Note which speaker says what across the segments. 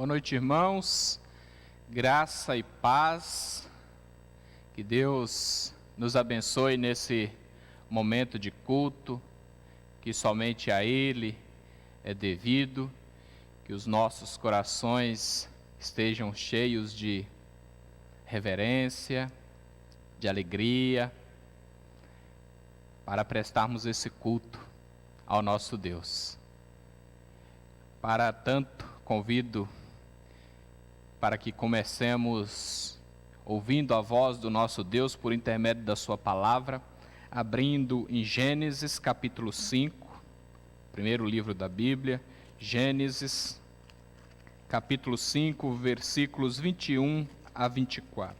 Speaker 1: Boa noite, irmãos. Graça e paz. Que Deus nos abençoe nesse momento de culto, que somente a Ele é devido, que os nossos corações estejam cheios de reverência, de alegria, para prestarmos esse culto ao nosso Deus. Para tanto, convido para que comecemos ouvindo a voz do nosso Deus por intermédio da sua palavra, abrindo em Gênesis capítulo 5, primeiro livro da Bíblia, Gênesis capítulo 5, versículos 21 a 24.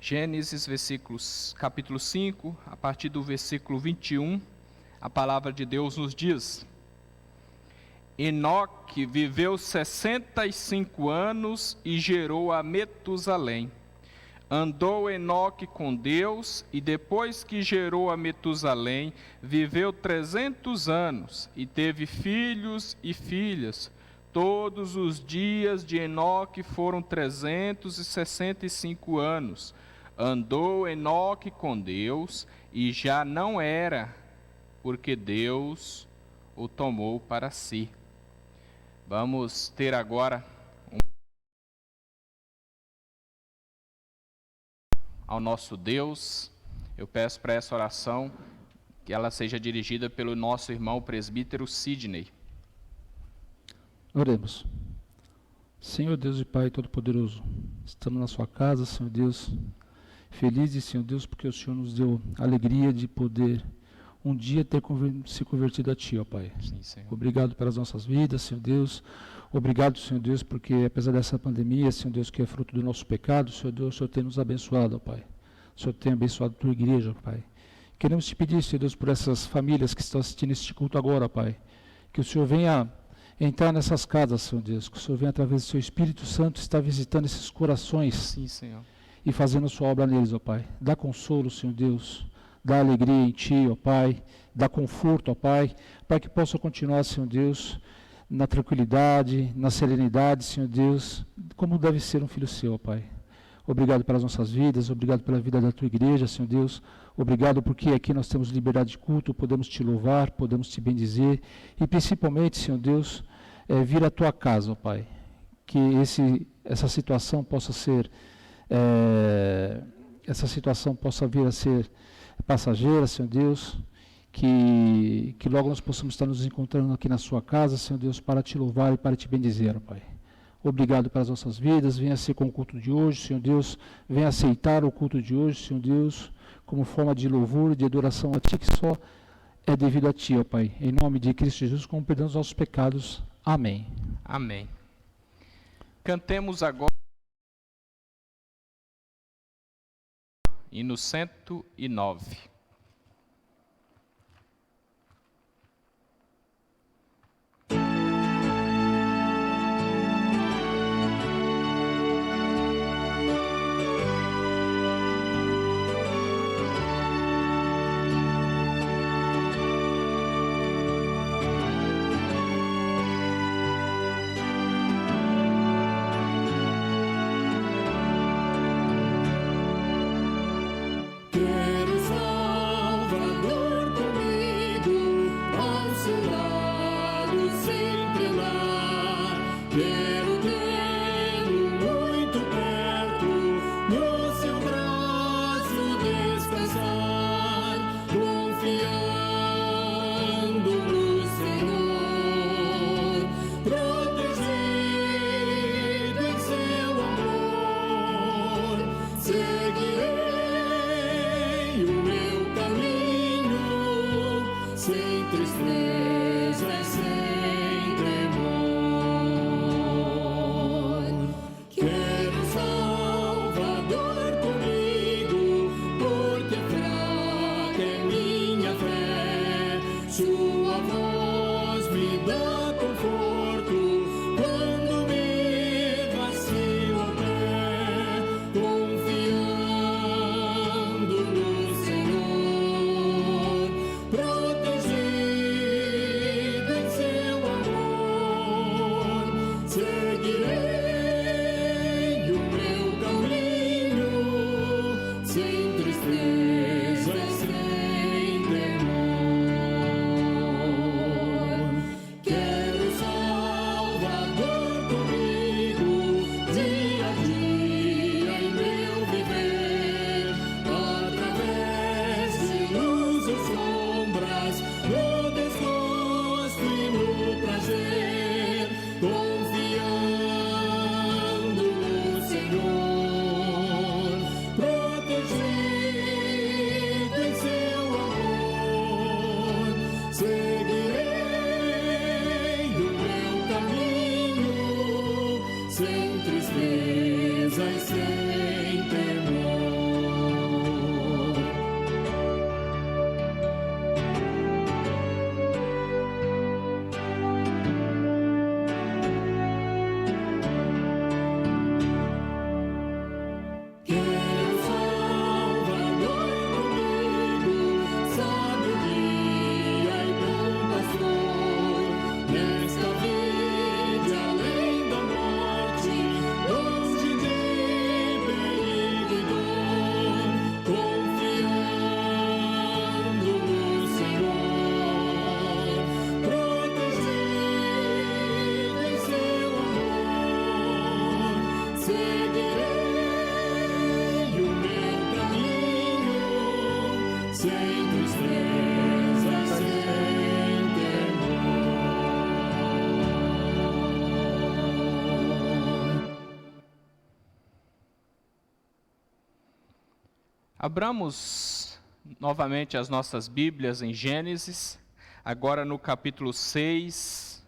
Speaker 1: Gênesis capítulo 5, a partir do versículo 21, a palavra de Deus nos diz: Enoque viveu 65 anos e gerou a Metusalém. Andou Enoque com Deus, e depois que gerou a Metusalém, viveu 300 anos, e teve filhos e filhas. Todos os dias de Enoque foram 365 anos. Andou Enoque com Deus, e já não era, porque Deus o tomou para si. Vamos ter agora ao nosso Deus. Eu peço para essa oração que ela seja dirigida pelo nosso irmão presbítero Sidney.
Speaker 2: Oremos. Senhor Deus e Pai Todo-Poderoso, estamos na sua casa, Senhor Deus, felizes, Senhor Deus, porque o Senhor nos deu a alegria de poder um dia ter se convertido a Ti, ó Pai.
Speaker 1: Sim, Senhor.
Speaker 2: Obrigado pelas nossas vidas, Senhor Deus. Obrigado, Senhor Deus, porque apesar dessa pandemia, Senhor Deus, que é fruto do nosso pecado, Senhor Deus, o Senhor tem nos abençoado, ó Pai. O Senhor tem abençoado a Tua igreja, ó Pai. Queremos Te pedir, Senhor Deus, por essas famílias que estão assistindo este culto agora, ó Pai, que o Senhor venha entrar nessas casas, Senhor Deus, que o Senhor venha através do Seu Espírito Santo estar visitando esses corações.
Speaker 1: Sim, Senhor.
Speaker 2: E fazendo a Sua obra neles, ó Pai. Dá consolo, Senhor Deus. Dá alegria em Ti, ó Pai, dá conforto, ó Pai, para que possa continuar, Senhor Deus, na tranquilidade, na serenidade, Senhor Deus, como deve ser um filho Seu, ó Pai. Obrigado pelas nossas vidas, obrigado pela vida da Tua igreja, Senhor Deus, obrigado porque aqui nós temos liberdade de culto, podemos Te louvar, podemos Te bendizer, e principalmente, Senhor Deus, vir à Tua casa, ó Pai, que essa situação possa ser, vir a ser passageira, Senhor Deus, que logo nós possamos estar nos encontrando aqui na Sua casa, Senhor Deus, para Te louvar e para Te bendizer, ó Pai. Obrigado pelas nossas vidas, venha ser com o culto de hoje, Senhor Deus, venha aceitar o culto de hoje, Senhor Deus, como forma de louvor e de adoração a Ti, que só é devido a Ti, ó Pai. Em nome de Cristo Jesus, com perdão dos nossos pecados. Amém.
Speaker 1: Amém. Cantemos agora hino 109.
Speaker 3: Sem tristeza e sem
Speaker 1: Abramos novamente as nossas Bíblias em Gênesis, agora no capítulo 6,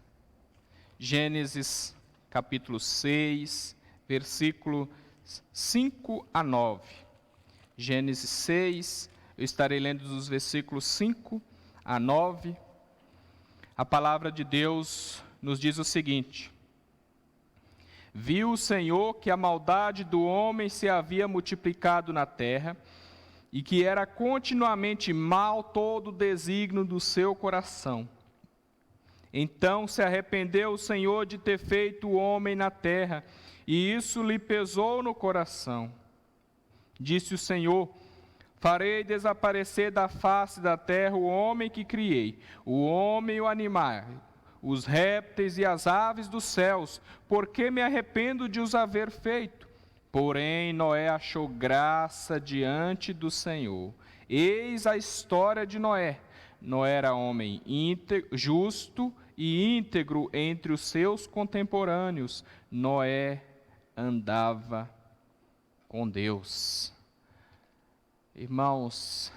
Speaker 1: Gênesis capítulo 6, versículo 5 a 9. Gênesis 6, eu estarei lendo dos versículos 5 a 9. A palavra de Deus nos diz o seguinte: Viu o Senhor que a maldade do homem se havia multiplicado na terra, e que era continuamente mal todo o desígnio do seu coração. Então se arrependeu o Senhor de ter feito o homem na terra, e isso lhe pesou no coração. Disse o Senhor: Farei desaparecer da face da terra o homem que criei, o homem e o animal, os répteis e as aves dos céus, porque me arrependo de os haver feito. Porém, Noé achou graça diante do Senhor. Eis a história de Noé. Noé era homem justo e íntegro entre os seus contemporâneos. Noé andava com Deus. Irmãos,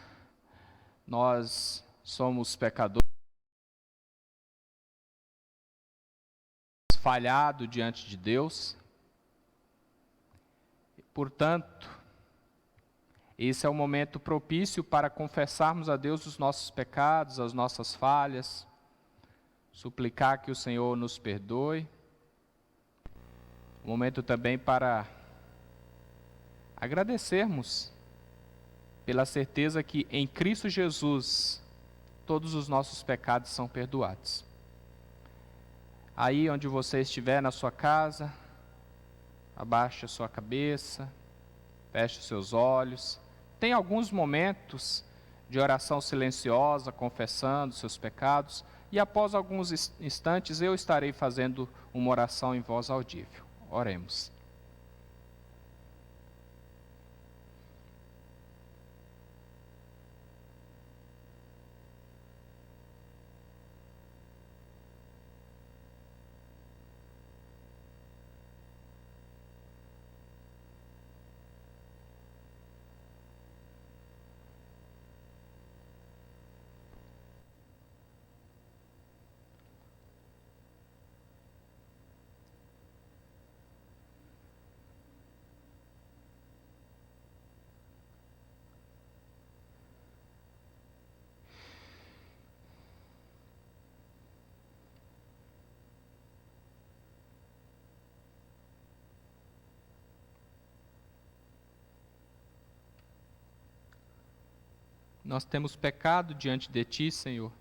Speaker 1: nós somos pecadores, falhado diante de Deus. Portanto, esse é o momento propício para confessarmos a Deus os nossos pecados, as nossas falhas, suplicar que o Senhor nos perdoe. Um momento também para agradecermos pela certeza que em Cristo Jesus todos os nossos pecados são perdoados. Aí onde você estiver na sua casa, abaixe a sua cabeça, feche os seus olhos. Tem alguns momentos de oração silenciosa, confessando seus pecados, e após alguns instantes eu estarei fazendo uma oração em voz audível. Oremos. Nós temos pecado diante de Ti, Senhor.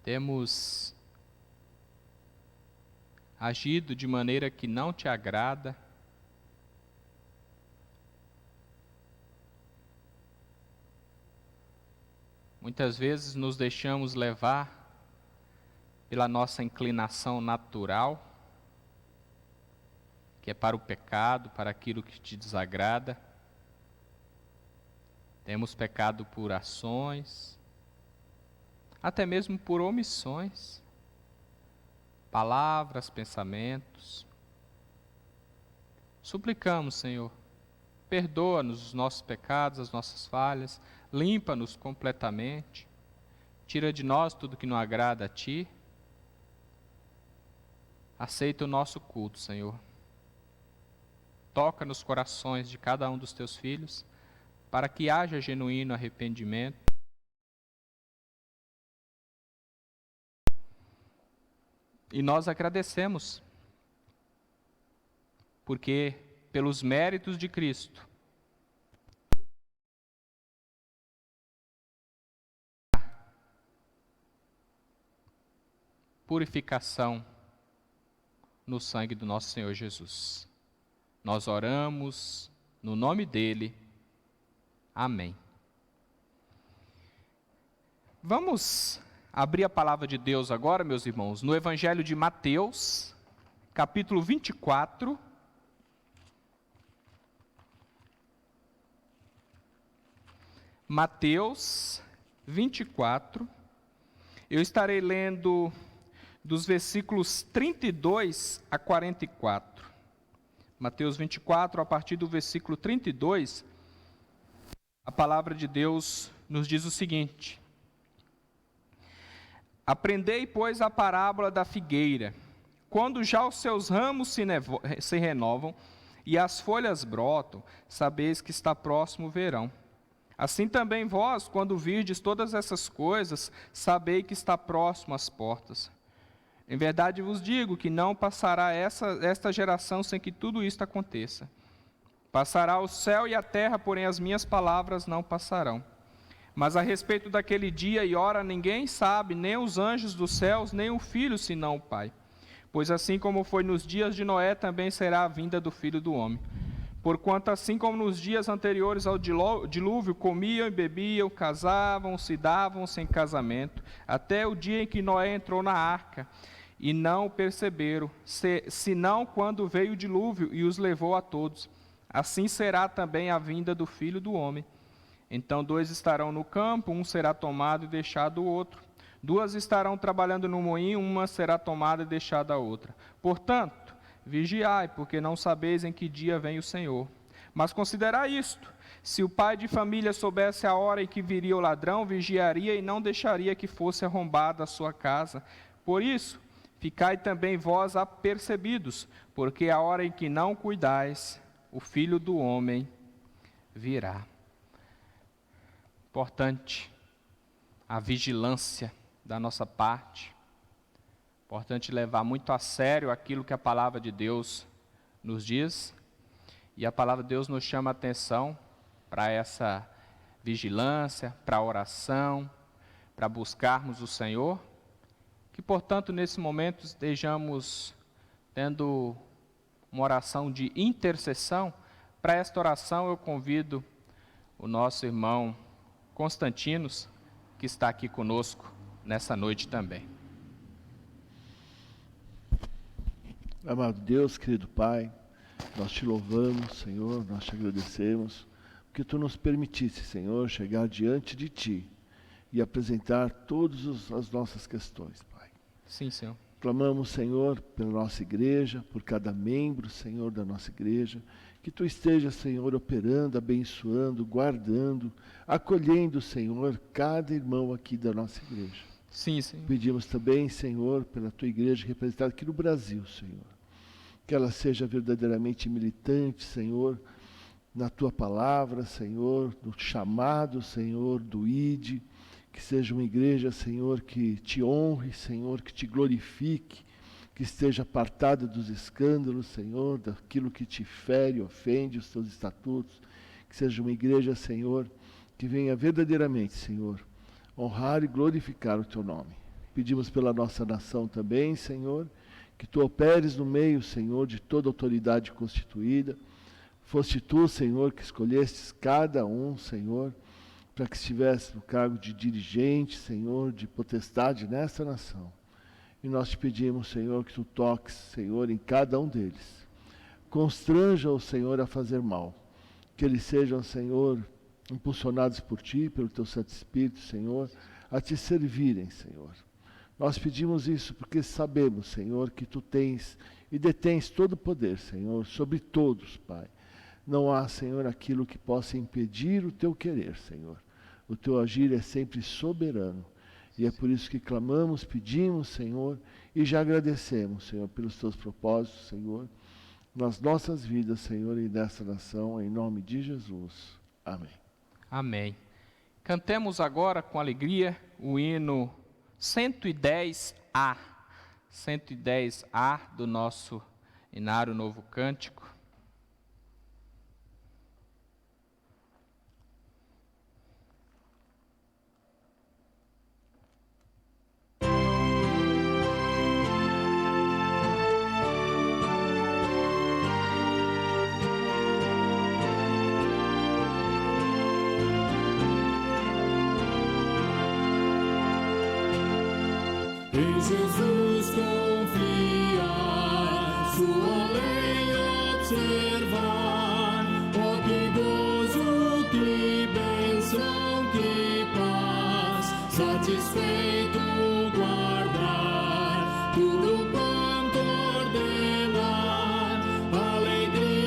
Speaker 1: Temos agido de maneira que não Te agrada. Muitas vezes nos deixamos levar pela nossa inclinação natural, que é para o pecado, para aquilo que Te desagrada. Temos pecado por ações, até mesmo por omissões, palavras, pensamentos. Suplicamos, Senhor, perdoa-nos os nossos pecados, as nossas falhas, limpa-nos completamente, tira de nós tudo que não agrada a Ti. Aceita o nosso culto, Senhor. Toca nos corações de cada um dos Teus filhos, para que haja genuíno arrependimento. E nós agradecemos, porque pelos méritos de Cristo, purificação no sangue do nosso Senhor Jesus. Nós oramos no nome dEle. Amém. Vamos abrir a palavra de Deus agora, meus irmãos, no Evangelho de Mateus, capítulo 24. Mateus 24. Eu estarei lendo dos versículos 32 a 44. Mateus 24, a partir do versículo 32, a palavra de Deus nos diz o seguinte: Aprendei, pois, a parábola da figueira. Quando já os seus ramos se renovam e as folhas brotam, sabeis que está próximo o verão. Assim também vós, quando virdes todas essas coisas, sabei que está próximo às portas. Em verdade vos digo que não passará esta geração sem que tudo isto aconteça. Passará o céu e a terra, porém as minhas palavras não passarão. Mas a respeito daquele dia e hora ninguém sabe, nem os anjos dos céus, nem o Filho, senão o Pai. Pois assim como foi nos dias de Noé, também será a vinda do Filho do Homem. Porquanto assim como nos dias anteriores ao dilúvio, comiam e bebiam, casavam, se davam-se em casamento, até o dia em que Noé entrou na arca, e não o perceberam, senão quando veio o dilúvio e os levou a todos. Assim será também a vinda do Filho do Homem. Então 2 estarão no campo, um será tomado e deixado o outro. 2 estarão trabalhando no moinho, uma será tomada e deixada a outra. Portanto, vigiai, porque não sabeis em que dia vem o Senhor. Mas considerai isto: se o pai de família soubesse a hora em que viria o ladrão, vigiaria e não deixaria que fosse arrombada a sua casa. Por isso, ficai também vós apercebidos, porque a hora em que não cuidais, o Filho do Homem virá. Importante a vigilância da nossa parte. Importante levar muito a sério aquilo que a palavra de Deus nos diz. E a palavra de Deus nos chama a atenção para essa vigilância, para a oração, para buscarmos o Senhor. Que, portanto, nesse momento estejamos tendo uma oração de intercessão. Para esta oração eu convido o nosso irmão Constantinos, que está aqui conosco nessa noite também.
Speaker 3: Amado Deus, querido Pai, nós te louvamos, Senhor, nós te agradecemos, porque tu nos permitisse, Senhor, chegar diante de ti e apresentar todas as nossas questões, Pai.
Speaker 1: Sim, Senhor.
Speaker 3: Clamamos, Senhor, pela nossa igreja, por cada membro, Senhor, da nossa igreja, que tu estejas, Senhor, operando, abençoando, guardando, acolhendo, Senhor, cada irmão aqui da nossa igreja.
Speaker 1: Sim, Senhor.
Speaker 3: Pedimos também, Senhor, pela tua igreja representada aqui no Brasil, Senhor, que ela seja verdadeiramente militante, Senhor, na tua palavra, Senhor, no chamado, Senhor, do ID, que seja uma igreja, Senhor, que te honre, Senhor, que te glorifique, que esteja apartada dos escândalos, Senhor, daquilo que te fere, ofende os teus estatutos, que seja uma igreja, Senhor, que venha verdadeiramente, Senhor, honrar e glorificar o teu nome. Pedimos pela nossa nação também, Senhor, que tu operes no meio, Senhor, de toda autoridade constituída. Foste tu, Senhor, que escolhestes cada um, Senhor, para que estivesse no cargo de dirigente, Senhor, de potestade nessa nação. E nós te pedimos, Senhor, que tu toques, Senhor, em cada um deles. Constranja o Senhor a fazer mal. Que eles sejam, Senhor, impulsionados por ti, pelo teu Santo Espírito, Senhor, a te servirem, Senhor. Nós pedimos isso porque sabemos, Senhor, que tu tens e detens todo o poder, Senhor, sobre todos, Pai. Não há, Senhor, aquilo que possa impedir o teu querer, Senhor. O teu agir é sempre soberano. E é por isso que clamamos, pedimos, Senhor, e já agradecemos, Senhor, pelos teus propósitos, Senhor, nas nossas vidas, Senhor, e nessa nação, em nome de Jesus. Amém.
Speaker 1: Amém. Cantemos agora com alegria o hino 110A. 110A do nosso Inário Novo Cântico.
Speaker 4: Em Jesus confiar, sua lei observar, ó piedoso, que bênção, que paz, satisfeito guardar, tudo quanto ordenar, alegria.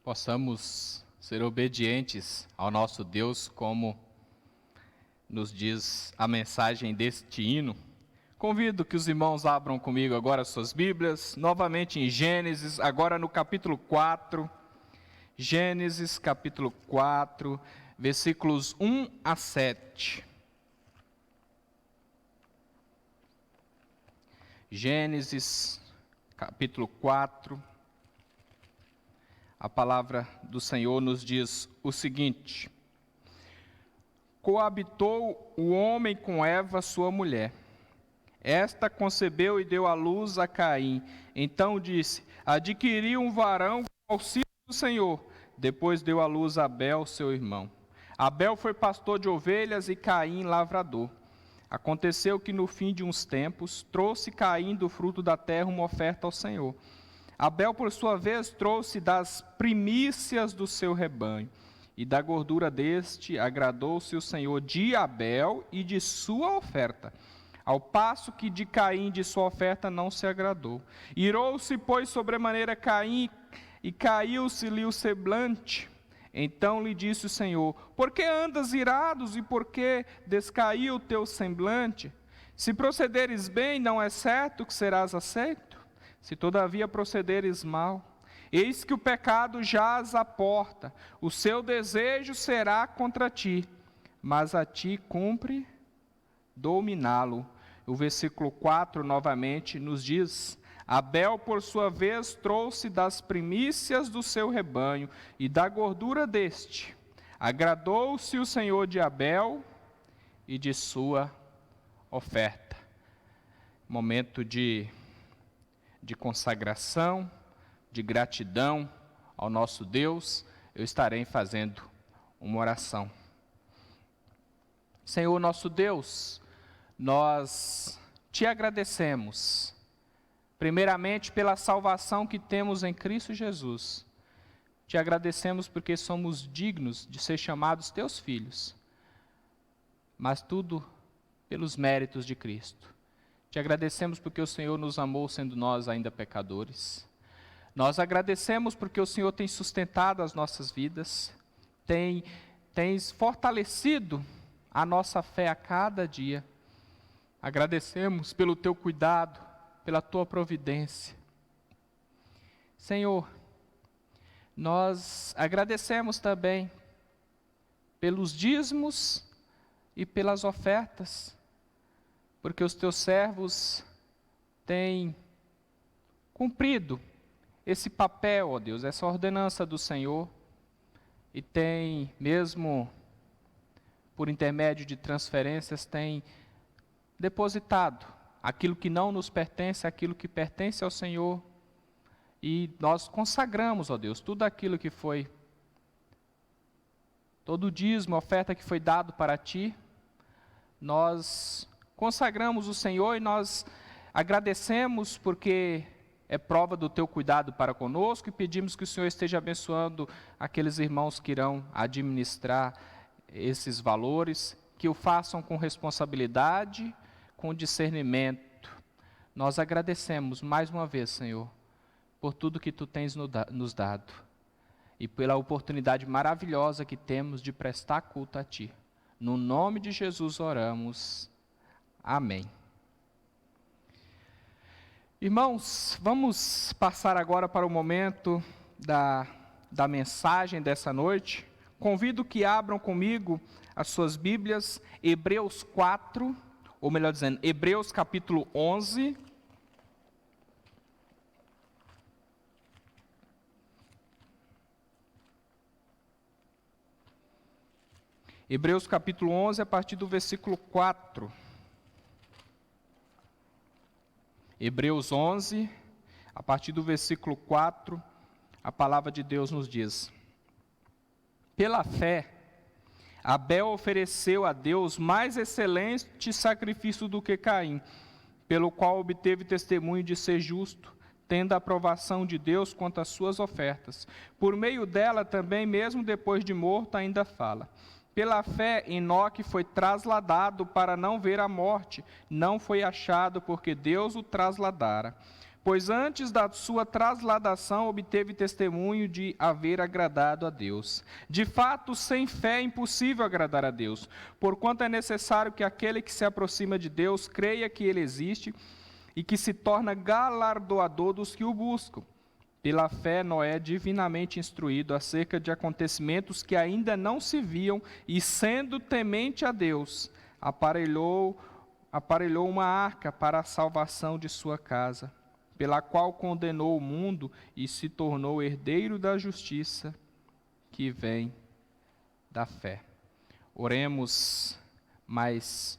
Speaker 1: possamos ser obedientes ao nosso Deus, como nos diz a mensagem deste hino. Convido que os irmãos abram comigo agora suas Bíblias, novamente em Gênesis, agora no capítulo 4. Gênesis, capítulo 4, versículos 1 a 7. Gênesis, capítulo 4. A palavra do Senhor nos diz o seguinte: Coabitou o homem com Eva, sua mulher. Esta concebeu e deu à luz a Caim. Então disse: adquiri um varão com auxílio do Senhor. Depois deu à luz a Abel, seu irmão. Abel foi pastor de ovelhas e Caim lavrador. Aconteceu que no fim de uns tempos, trouxe Caim do fruto da terra uma oferta ao Senhor. Abel, por sua vez, trouxe das primícias do seu rebanho. E da gordura deste agradou-se o Senhor de Abel e de sua oferta, ao passo que de Caim de sua oferta não se agradou. Irou-se, pois, sobremaneira Caim, e caiu-se-lhe o semblante. Então lhe disse o Senhor: por que andas irados e por que descaiu o teu semblante? Se procederes bem, não é certo que serás aceito? Se todavia procederes mal, eis que o pecado jaz à porta, o seu desejo será contra ti, mas a ti cumpre dominá-lo. O versículo 4 novamente nos diz: Abel, por sua vez, trouxe das primícias do seu rebanho e da gordura deste. Agradou-se o Senhor de Abel e de sua oferta. Momento de consagração, de gratidão ao nosso Deus. Eu estarei fazendo uma oração. Senhor nosso Deus, nós te agradecemos, primeiramente pela salvação que temos em Cristo Jesus. Te agradecemos porque somos dignos de ser chamados teus filhos, mas tudo pelos méritos de Cristo. Te agradecemos porque o Senhor nos amou sendo nós ainda pecadores. Nós agradecemos porque o Senhor tem sustentado as nossas vidas, tens fortalecido a nossa fé a cada dia. Agradecemos pelo teu cuidado, pela tua providência. Senhor, nós agradecemos também pelos dízimos e pelas ofertas, porque os teus servos têm cumprido esse papel, ó Deus, essa ordenança do Senhor, e tem, mesmo por intermédio de transferências, tem depositado aquilo que não nos pertence, aquilo que pertence ao Senhor, e nós consagramos, ó Deus, tudo aquilo que foi, todo o dízimo, oferta que foi dado para Ti, nós consagramos o Senhor e nós agradecemos porque é prova do Teu cuidado para conosco, e pedimos que o Senhor esteja abençoando aqueles irmãos que irão administrar esses valores, que o façam com responsabilidade, com discernimento. Nós agradecemos mais uma vez, Senhor, por tudo que Tu tens nos dado e pela oportunidade maravilhosa que temos de prestar culto a Ti. No nome de Jesus oramos. Amém. Irmãos, vamos passar agora para o momento da mensagem dessa noite. Convido que abram comigo as suas Bíblias, Hebreus 4, ou melhor dizendo, Hebreus capítulo 11. Hebreus capítulo 11, a partir do versículo 4. Hebreus 11, a partir do versículo 4, a palavra de Deus nos diz: pela fé, Abel ofereceu a Deus mais excelente sacrifício do que Caim, pelo qual obteve testemunho de ser justo, tendo a aprovação de Deus quanto às suas ofertas. Por meio dela também, mesmo depois de morto, ainda fala. Pela fé, Enoque foi trasladado para não ver a morte, não foi achado porque Deus o trasladara. pois antes da sua trasladação obteve testemunho de haver agradado a Deus. De fato, sem fé é impossível agradar a Deus, porquanto é necessário que aquele que se aproxima de Deus creia que Ele existe e que se torna galardoador dos que o buscam. Pela fé, Noé, divinamente instruído acerca de acontecimentos que ainda não se viam, e sendo temente a Deus, aparelhou uma arca para a salvação de sua casa, pela qual condenou o mundo e se tornou herdeiro da justiça que vem da fé. Oremos mais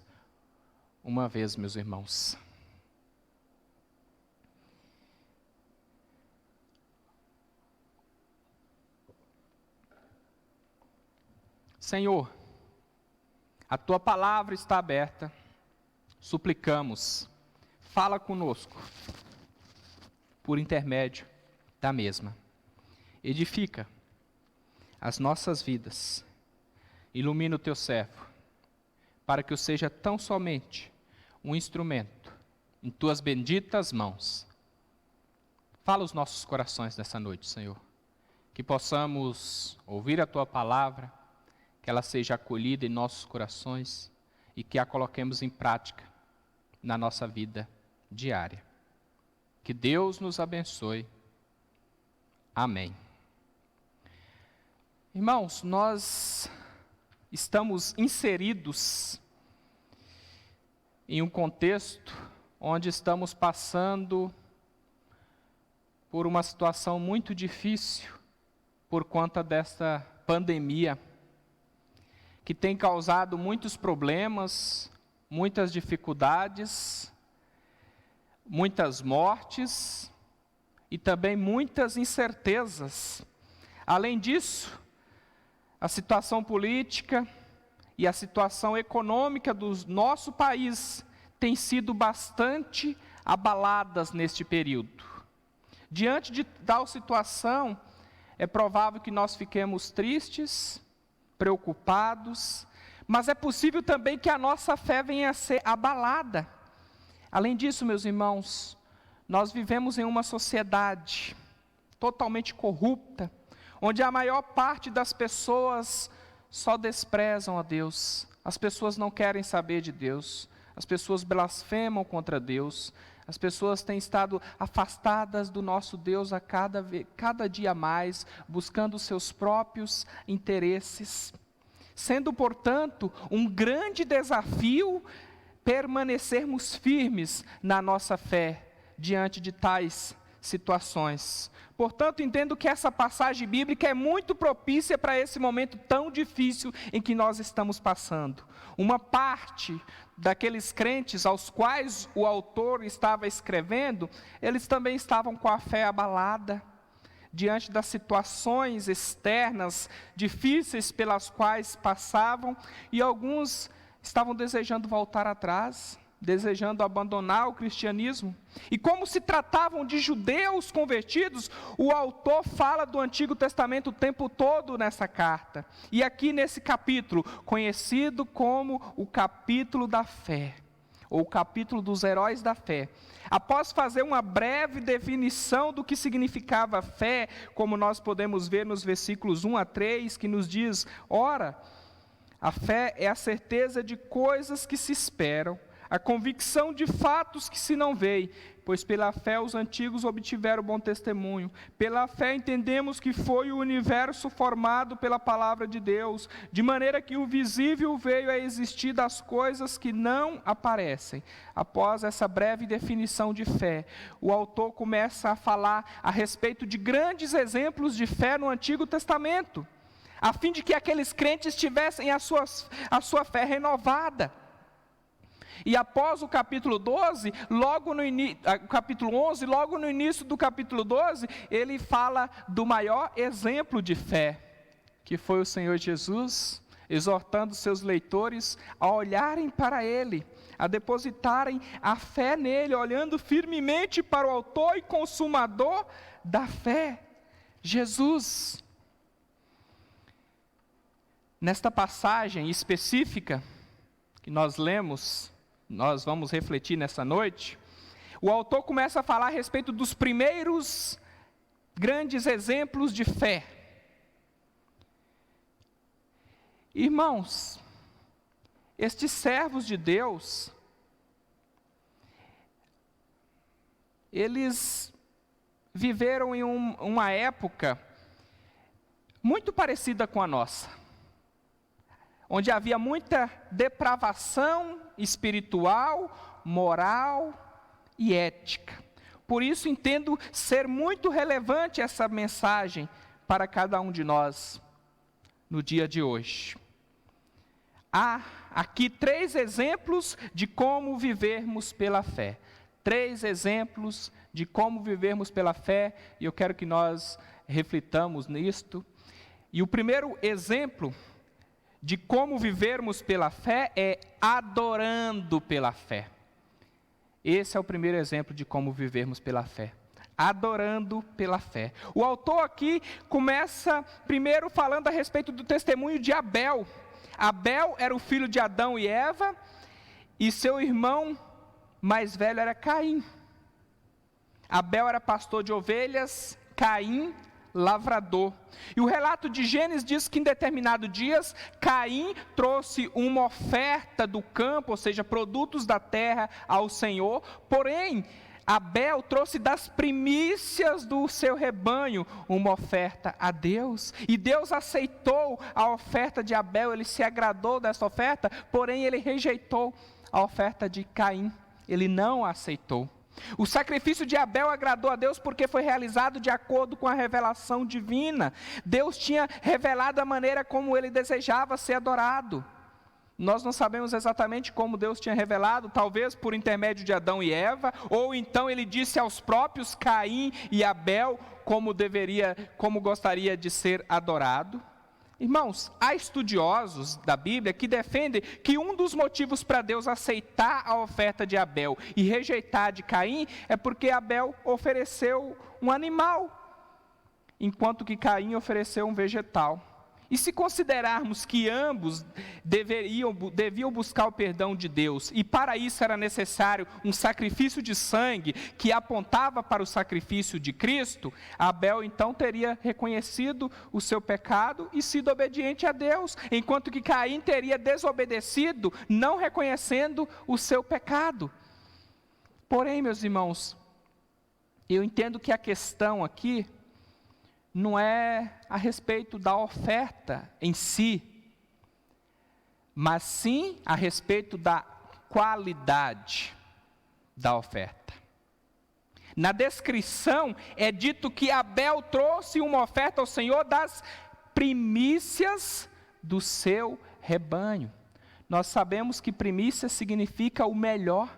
Speaker 1: uma vez, meus irmãos. Senhor, a Tua palavra está aberta, suplicamos, fala conosco, por intermédio da mesma. Edifica as nossas vidas, ilumina o Teu servo, para que eu seja tão somente um instrumento em Tuas benditas mãos. Fala os nossos corações nessa noite, Senhor, que possamos ouvir a Tua palavra, que ela seja acolhida em nossos corações e que a coloquemos em prática na nossa vida diária. Que Deus nos abençoe. Amém. Irmãos, nós estamos inseridos em um contexto onde estamos passando por uma situação muito difícil por conta desta pandemia, que tem causado muitos problemas, muitas dificuldades, muitas mortes e também muitas incertezas. Além disso, a situação política e a situação econômica do nosso país têm sido bastante abaladas neste período. Diante de tal situação, é provável que nós fiquemos tristes, preocupados, mas é possível também que a nossa fé venha a ser abalada. Além disso, meus irmãos, nós vivemos em uma sociedade totalmente corrupta, onde a maior parte das pessoas só desprezam a Deus, as pessoas não querem saber de Deus, as pessoas blasfemam contra Deus, as pessoas têm estado afastadas do nosso Deus a cada dia mais, buscando seus próprios interesses. Sendo, portanto, um grande desafio permanecermos firmes na nossa fé diante de tais situações. Portanto, entendo que essa passagem bíblica é muito propícia para esse momento tão difícil em que nós estamos passando. Uma parte daqueles crentes aos quais o autor estava escrevendo, eles também estavam com a fé abalada, diante das situações externas difíceis pelas quais passavam, e alguns estavam desejando voltar atrás, desejando abandonar o cristianismo. E como se tratavam de judeus convertidos, o autor fala do Antigo Testamento o tempo todo nessa carta. E aqui nesse capítulo, conhecido como o capítulo da fé, ou o capítulo dos heróis da fé, após fazer uma breve definição do que significava fé, como nós podemos ver nos versículos 1 a 3, que nos diz: ora, a fé é a certeza de coisas que se esperam, a convicção de fatos que se não veem, pois pela fé os antigos obtiveram bom testemunho. Pela fé entendemos que foi o universo formado pela palavra de Deus, de maneira que o visível veio a existir das coisas que não aparecem. Após essa breve definição de fé, o autor começa a falar a respeito de grandes exemplos de fé no Antigo Testamento, a fim de que aqueles crentes tivessem a sua fé renovada. E após o capítulo 12, capítulo 11, logo no início do capítulo 12, ele fala do maior exemplo de fé, que foi o Senhor Jesus, exortando seus leitores a olharem para Ele, a depositarem a fé nele, olhando firmemente para o autor e consumador da fé, Jesus. Nesta passagem específica que nós lemos, nós vamos refletir nessa noite, o autor começa a falar a respeito dos primeiros grandes exemplos de fé. Irmãos, estes servos de Deus, eles viveram em uma época muito parecida com a nossa, onde havia muita depravação espiritual, moral e ética. Por isso entendo ser muito relevante essa mensagem para cada um de nós no dia de hoje. Há aqui 3 exemplos de como vivermos pela fé. 3 exemplos de como vivermos pela fé, e eu quero que nós reflitamos nisto. E o primeiro exemplo de como vivermos pela fé é adorando pela fé. Esse é o primeiro exemplo de como vivermos pela fé. Adorando pela fé. O autor aqui começa primeiro falando a respeito do testemunho de Abel. Abel era o filho de Adão e Eva, e seu irmão mais velho era Caim. Abel era pastor de ovelhas, Caim, lavrador. E o relato de Gênesis diz que em determinados dias, Caim trouxe uma oferta do campo, ou seja, produtos da terra ao Senhor, porém, Abel trouxe das primícias do seu rebanho uma oferta a Deus, e Deus aceitou a oferta de Abel, ele se agradou dessa oferta, porém ele rejeitou a oferta de Caim, ele não a aceitou. O sacrifício de Abel agradou a Deus porque foi realizado de acordo com a revelação divina. Deus tinha revelado a maneira como ele desejava ser adorado. Nós não sabemos exatamente como Deus tinha revelado, talvez por intermédio de Adão e Eva, ou então ele disse aos próprios Caim e Abel como gostaria de ser adorado. Irmãos, há estudiosos da Bíblia que defendem que um dos motivos para Deus aceitar a oferta de Abel e rejeitar a de Caim é porque Abel ofereceu um animal, enquanto que Caim ofereceu um vegetal. E se considerarmos que ambos deviam buscar o perdão de Deus, e para isso era necessário um sacrifício de sangue que apontava para o sacrifício de Cristo, Abel então teria reconhecido o seu pecado e sido obediente a Deus, enquanto que Caim teria desobedecido, não reconhecendo o seu pecado. Porém, meus irmãos, eu entendo que a questão aqui não é a respeito da oferta em si, mas sim a respeito da qualidade da oferta. Na descrição é dito que Abel trouxe uma oferta ao Senhor das primícias do seu rebanho. Nós sabemos que primícia significa o melhor,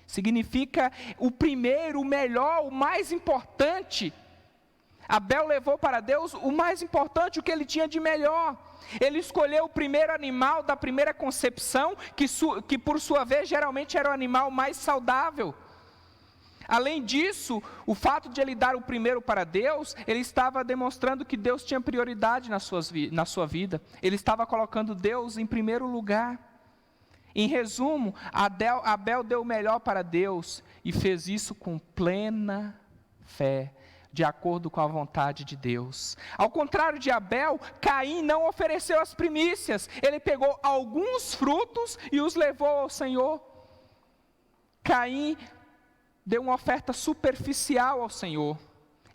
Speaker 1: significa o primeiro, o melhor, o mais importante. Abel levou para Deus o mais importante, o que ele tinha de melhor. Ele escolheu o primeiro animal da primeira concepção, que por sua vez geralmente era o animal mais saudável. Além disso, o fato de ele dar o primeiro para Deus, ele estava demonstrando que Deus tinha prioridade na sua vida. Ele estava colocando Deus em primeiro lugar. Em resumo, Abel deu o melhor para Deus e fez isso com plena fé, de acordo com a vontade de Deus. Ao contrário de Abel, Caim não ofereceu as primícias. Ele pegou alguns frutos e os levou ao Senhor. Caim deu uma oferta superficial ao Senhor.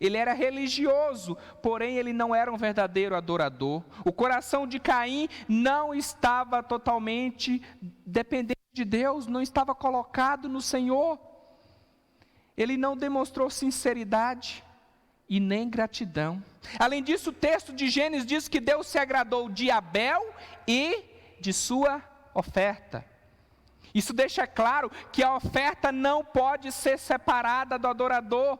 Speaker 1: Ele era religioso, porém ele não era um verdadeiro adorador. O coração de Caim não estava totalmente dependente de Deus, não estava colocado no Senhor. Ele não demonstrou sinceridade e nem gratidão. Além disso, o texto de Gênesis diz que Deus se agradou de Abel e de sua oferta. Isso deixa claro que a oferta não pode ser separada do adorador.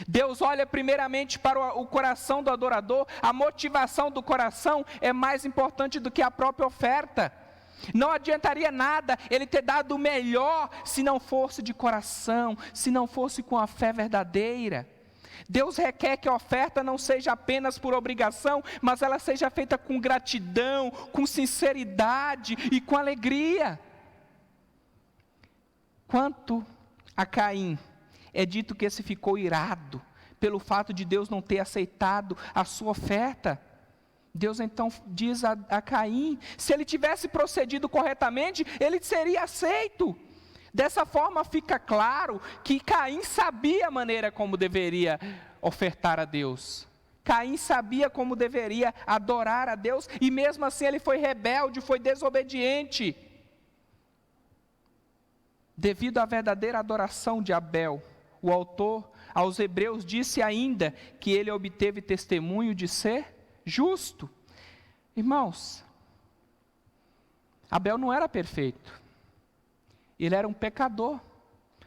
Speaker 1: Deus olha primeiramente para o coração do adorador, a motivação do coração é mais importante do que a própria oferta. Não adiantaria nada ele ter dado o melhor se não fosse de coração, se não fosse com a fé verdadeira. Deus requer que a oferta não seja apenas por obrigação, mas ela seja feita com gratidão, com sinceridade e com alegria. Quanto a Caim, é dito que esse ficou irado pelo fato de Deus não ter aceitado a sua oferta. Deus então diz a Caim, se ele tivesse procedido corretamente, ele seria aceito. Dessa forma fica claro que Caim sabia a maneira como deveria ofertar a Deus. Caim sabia como deveria adorar a Deus, e mesmo assim ele foi rebelde, foi desobediente. Devido à verdadeira adoração de Abel, o autor aos Hebreus disse ainda que ele obteve testemunho de ser justo. Irmãos, Abel não era perfeito, ele era um pecador,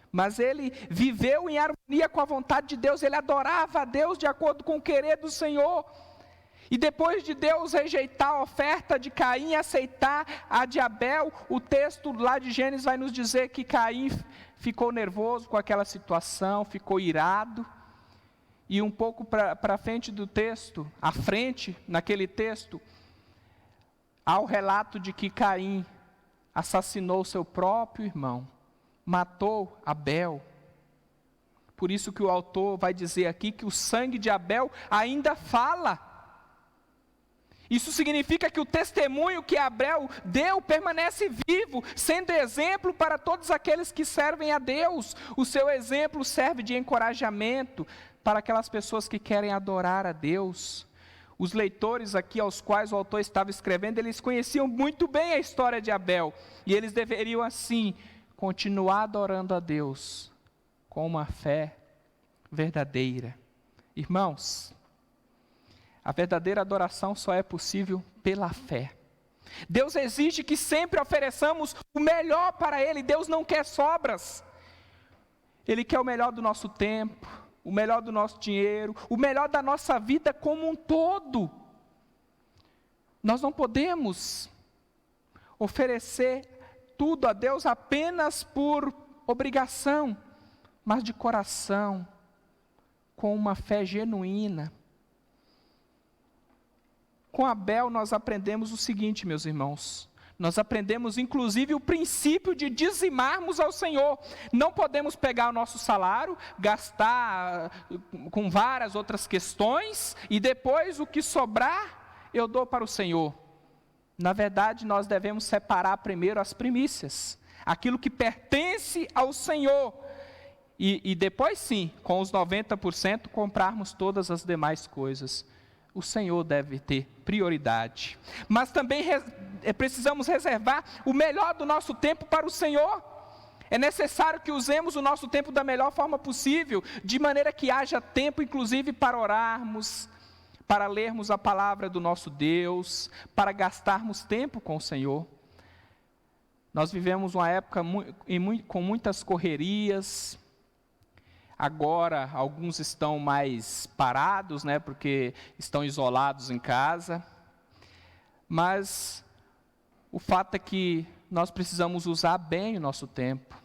Speaker 1: mas ele viveu em harmonia com a vontade de Deus, ele adorava a Deus de acordo com o querer do Senhor. E depois de Deus rejeitar a oferta de Caim e aceitar a de Abel, o texto lá de Gênesis vai nos dizer que Caim ficou nervoso com aquela situação, ficou irado. E um pouco para frente do texto, à frente, naquele texto, há o relato de que Caim assassinou seu próprio irmão, matou Abel. Por isso que o autor vai dizer aqui que o sangue de Abel ainda fala. Isso significa que o testemunho que Abel deu permanece vivo, sendo exemplo para todos aqueles que servem a Deus. O seu exemplo serve de encorajamento para aquelas pessoas que querem adorar a Deus. Os leitores aqui aos quais o autor estava escrevendo, eles conheciam muito bem a história de Abel. E eles deveriam assim continuar adorando a Deus com uma fé verdadeira. Irmãos, a verdadeira adoração só é possível pela fé. Deus exige que sempre ofereçamos o melhor para Ele. Deus não quer sobras. Ele quer o melhor do nosso tempo, o melhor do nosso dinheiro, o melhor da nossa vida como um todo. Nós não podemos oferecer tudo a Deus apenas por obrigação, mas de coração, com uma fé genuína. Com Abel nós aprendemos o seguinte, meus irmãos. Nós aprendemos inclusive o princípio de dizimarmos ao Senhor. Não podemos pegar o nosso salário, gastar com várias outras questões, e depois o que sobrar eu dou para o Senhor. Na verdade, nós devemos separar primeiro as primícias, aquilo que pertence ao Senhor. E depois sim, com os 90%, comprarmos todas as demais coisas. O Senhor deve ter prioridade. Mas também precisamos reservar o melhor do nosso tempo para o Senhor. É necessário que usemos o nosso tempo da melhor forma possível, de maneira que haja tempo, inclusive, para orarmos, para lermos a palavra do nosso Deus, para gastarmos tempo com o Senhor. Nós vivemos uma época com muitas correrias. Agora, alguns estão mais parados, né, porque estão isolados em casa. Mas o fato é que nós precisamos usar bem o nosso tempo.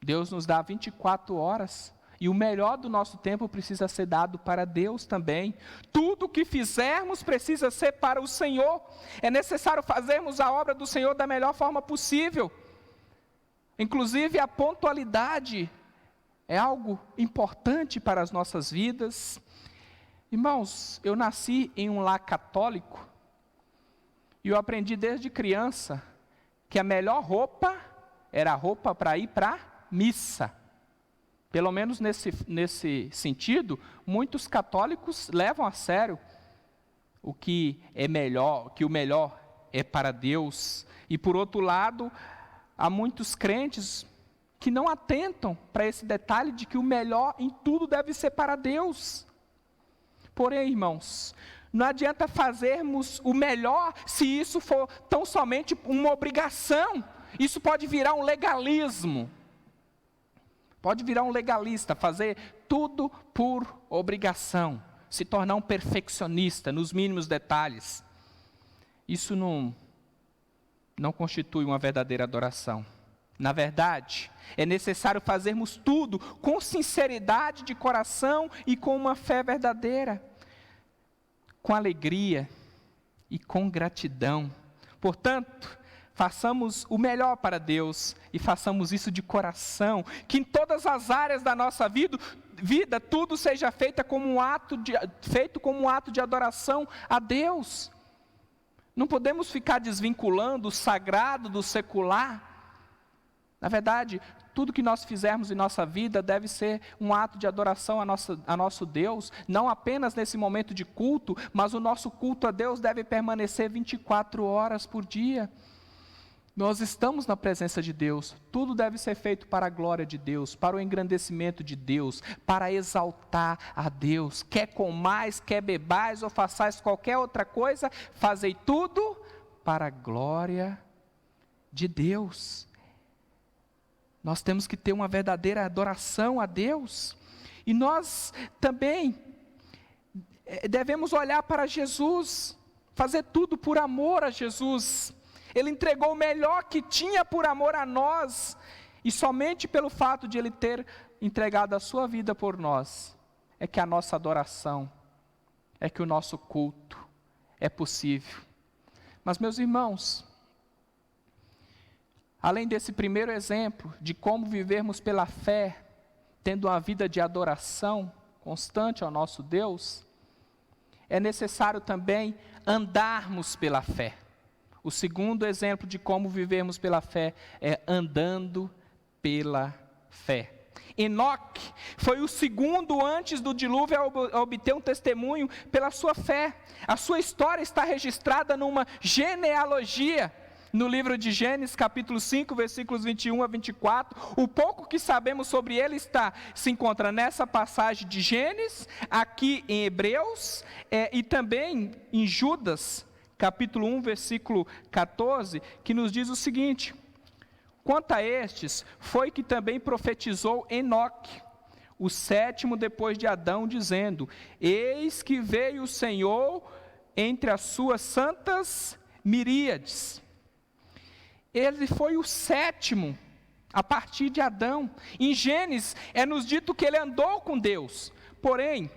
Speaker 1: Deus nos dá 24 horas. E o melhor do nosso tempo precisa ser dado para Deus também. Tudo o que fizermos precisa ser para o Senhor. É necessário fazermos a obra do Senhor da melhor forma possível. Inclusive a pontualidade é algo importante para as nossas vidas. Irmãos, eu nasci em um lar católico e eu aprendi desde criança que a melhor roupa era a roupa para ir para a missa. Pelo menos nesse sentido, muitos católicos levam a sério o que é melhor, que o melhor é para Deus. E por outro lado, há muitos crentes que não atentam para esse detalhe de que o melhor em tudo deve ser para Deus. Porém, irmãos, não adianta fazermos o melhor se isso for tão somente uma obrigação. Isso pode virar um legalismo. Pode virar um legalista, fazer tudo por obrigação, se tornar um perfeccionista nos mínimos detalhes. Isso não constitui uma verdadeira adoração. Na verdade, é necessário fazermos tudo com sinceridade de coração e com uma fé verdadeira, com alegria e com gratidão. Portanto, façamos o melhor para Deus e façamos isso de coração, que em todas as áreas da nossa vida tudo seja feito como um ato de adoração a Deus. Não podemos ficar desvinculando o sagrado do secular. Na verdade, tudo que nós fizermos em nossa vida deve ser um ato de adoração a nosso Deus, não apenas nesse momento de culto, mas o nosso culto a Deus deve permanecer 24 horas por dia. Nós estamos na presença de Deus, tudo deve ser feito para a glória de Deus, para o engrandecimento de Deus, para exaltar a Deus. Quer comais, quer bebais ou façais qualquer outra coisa, fazei tudo para a glória de Deus. Nós temos que ter uma verdadeira adoração a Deus. E nós também devemos olhar para Jesus, fazer tudo por amor a Jesus. Ele entregou o melhor que tinha por amor a nós. E somente pelo fato de Ele ter entregado a sua vida por nós, é que a nossa adoração, é que o nosso culto é possível. Mas, meus irmãos, além desse primeiro exemplo de como vivermos pela fé, tendo uma vida de adoração constante ao nosso Deus, é necessário também andarmos pela fé. O segundo exemplo de como vivermos pela fé é andando pela fé. Enoque foi o segundo antes do dilúvio a obter um testemunho pela sua fé. A sua história está registrada numa genealogia, no livro de Gênesis, capítulo 5, versículos 21 a 24. O pouco que sabemos sobre ele se encontra nessa passagem de Gênesis, aqui em Hebreus, e também em Judas, capítulo 1, versículo 14, que nos diz o seguinte: quanto a estes, foi que também profetizou Enoque, o sétimo depois de Adão, dizendo: eis que veio o Senhor entre as suas santas miríades. Ele foi o sétimo a partir de Adão. Em Gênesis nos dito que ele andou com Deus, porém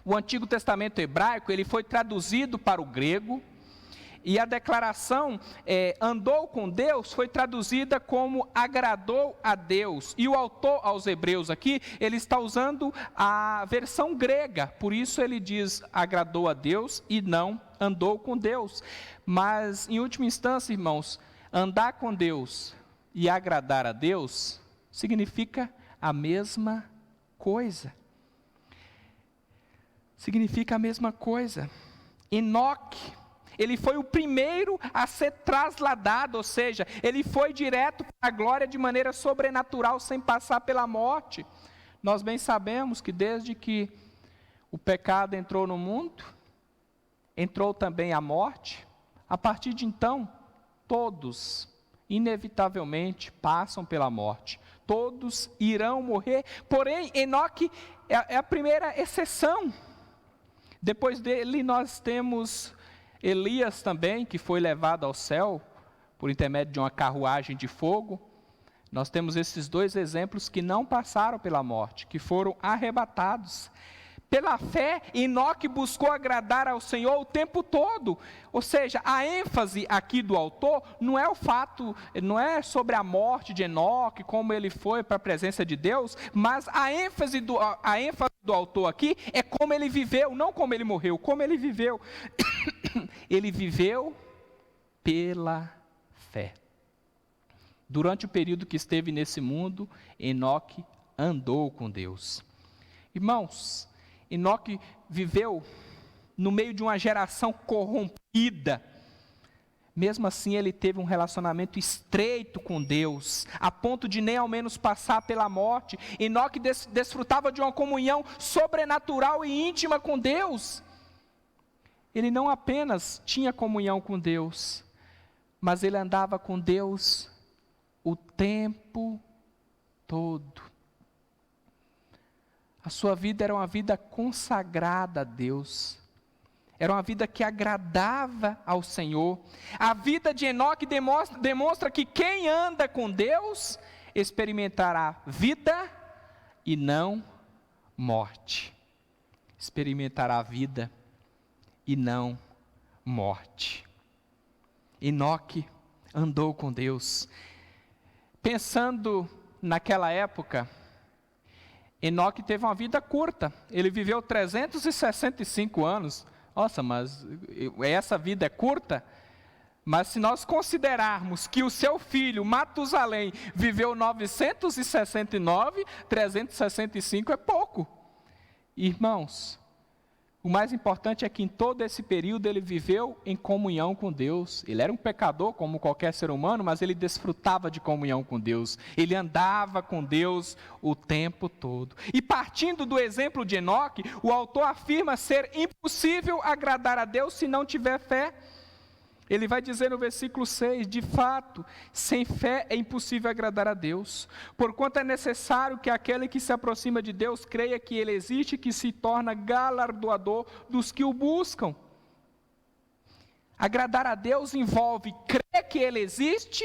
Speaker 1: o Antigo Testamento hebraico ele foi traduzido para o grego, e a declaração andou com Deus foi traduzida como agradou a Deus. E o autor aos Hebreus aqui, ele está usando a versão grega, por isso ele diz agradou a Deus e não andou com Deus. Mas em última instância, irmãos, andar com Deus e agradar a Deus significa a mesma coisa. Significa a mesma coisa. Enoque, ele foi o primeiro a ser trasladado, ou seja, ele foi direto para a glória de maneira sobrenatural, sem passar pela morte. Nós bem sabemos que desde que o pecado entrou no mundo, entrou também a morte. A partir de então, todos, inevitavelmente, passam pela morte. Todos irão morrer, porém, Enoque é a primeira exceção. Depois dele nós temos Elias também, que foi levado ao céu por intermédio de uma carruagem de fogo. Nós temos esses dois exemplos que não passaram pela morte, que foram arrebatados. Pela fé, Enoque buscou agradar ao Senhor o tempo todo. Ou seja, a ênfase aqui do autor não é o fato, não é sobre a morte de Enoque, como ele foi para a presença de Deus, mas a ênfase do autor aqui é como ele viveu, não como ele morreu, como ele viveu. Ele viveu pela fé. Durante o período que esteve nesse mundo, Enoque andou com Deus. Irmãos, Enoque viveu no meio de uma geração corrompida. Mesmo assim, ele teve um relacionamento estreito com Deus, a ponto de nem ao menos passar pela morte. Enoque desfrutava de uma comunhão sobrenatural e íntima com Deus. Ele não apenas tinha comunhão com Deus, mas ele andava com Deus o tempo todo. A sua vida era uma vida consagrada a Deus. Era uma vida que agradava ao Senhor. A vida de Enoque demonstra que quem anda com Deus experimentará vida e não morte. Experimentará vida e não morte. Enoque andou com Deus. Pensando naquela época, Enoque teve uma vida curta. Ele viveu 365 anos. Nossa, mas essa vida é curta? Mas se nós considerarmos que o seu filho, Matusalém, viveu 969, 365 é pouco. Irmãos, o mais importante é que em todo esse período ele viveu em comunhão com Deus. Ele era um pecador como qualquer ser humano, mas ele desfrutava de comunhão com Deus. Ele andava com Deus o tempo todo. E partindo do exemplo de Enoque, o autor afirma ser impossível agradar a Deus se não tiver fé. Ele vai dizer no versículo 6, de fato, sem fé é impossível agradar a Deus, porquanto é necessário que aquele que se aproxima de Deus creia que Ele existe e que se torna galardoador dos que o buscam. Agradar a Deus envolve crer que Ele existe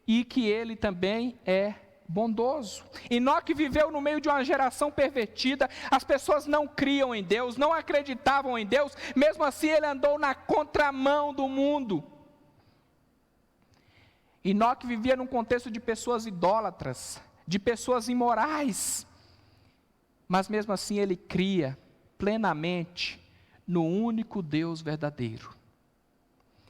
Speaker 1: e que Ele também é bondoso. Enoque viveu no meio de uma geração pervertida, as pessoas não criam em Deus, não acreditavam em Deus, mesmo assim ele andou na contramão do mundo. Enoque vivia num contexto de pessoas idólatras, de pessoas imorais, mas mesmo assim ele cria plenamente no único Deus verdadeiro.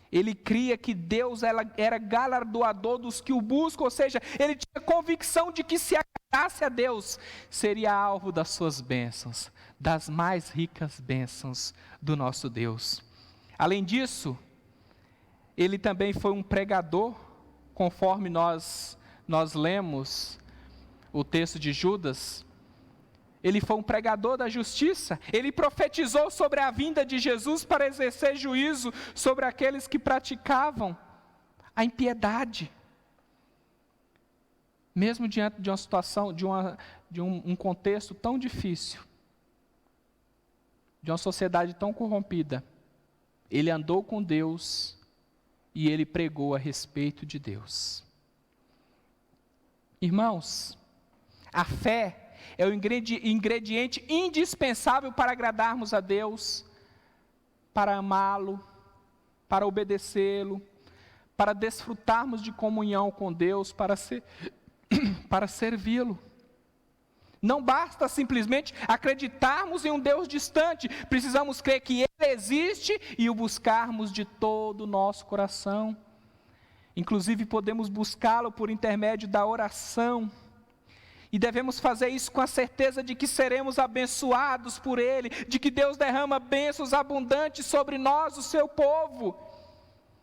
Speaker 1: Ele cria que Deus era galardoador dos que o buscam, ou seja, ele tinha convicção de que se agradasse a Deus, seria alvo das suas bênçãos, das mais ricas bênçãos do nosso Deus. Além disso, ele também foi um pregador, conforme nós lemos o texto de Judas. Ele foi um pregador da justiça, ele profetizou sobre a vinda de Jesus para exercer juízo sobre aqueles que praticavam a impiedade. Mesmo diante de uma situação, de um contexto tão difícil, de uma sociedade tão corrompida, ele andou com Deus e ele pregou a respeito de Deus. Irmãos, a fé é o ingrediente indispensável para agradarmos a Deus, para amá-lo, para obedecê-lo, para desfrutarmos de comunhão com Deus, para servi-lo. Não basta simplesmente acreditarmos em um Deus distante, precisamos crer que Ele existe e o buscarmos de todo o nosso coração. Inclusive podemos buscá-lo por intermédio da oração. E devemos fazer isso com a certeza de que seremos abençoados por Ele, de que Deus derrama bênçãos abundantes sobre nós, o seu povo.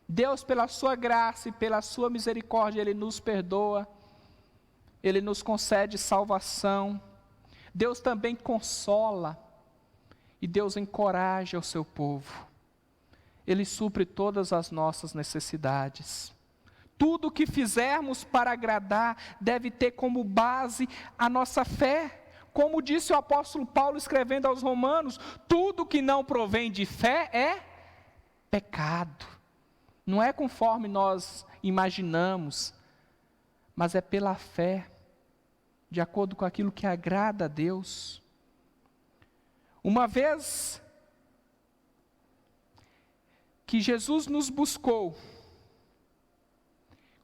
Speaker 1: Deus, pela sua graça e pela sua misericórdia, Ele nos perdoa, Ele nos concede salvação. Deus também consola e Deus encoraja o seu povo. Ele supre todas as nossas necessidades. Tudo o que fizermos para agradar deve ter como base a nossa fé. Como disse o apóstolo Paulo escrevendo aos Romanos, tudo que não provém de fé é pecado. Não é conforme nós imaginamos, mas é pela fé, de acordo com aquilo que agrada a Deus. Uma vez que Jesus nos buscou,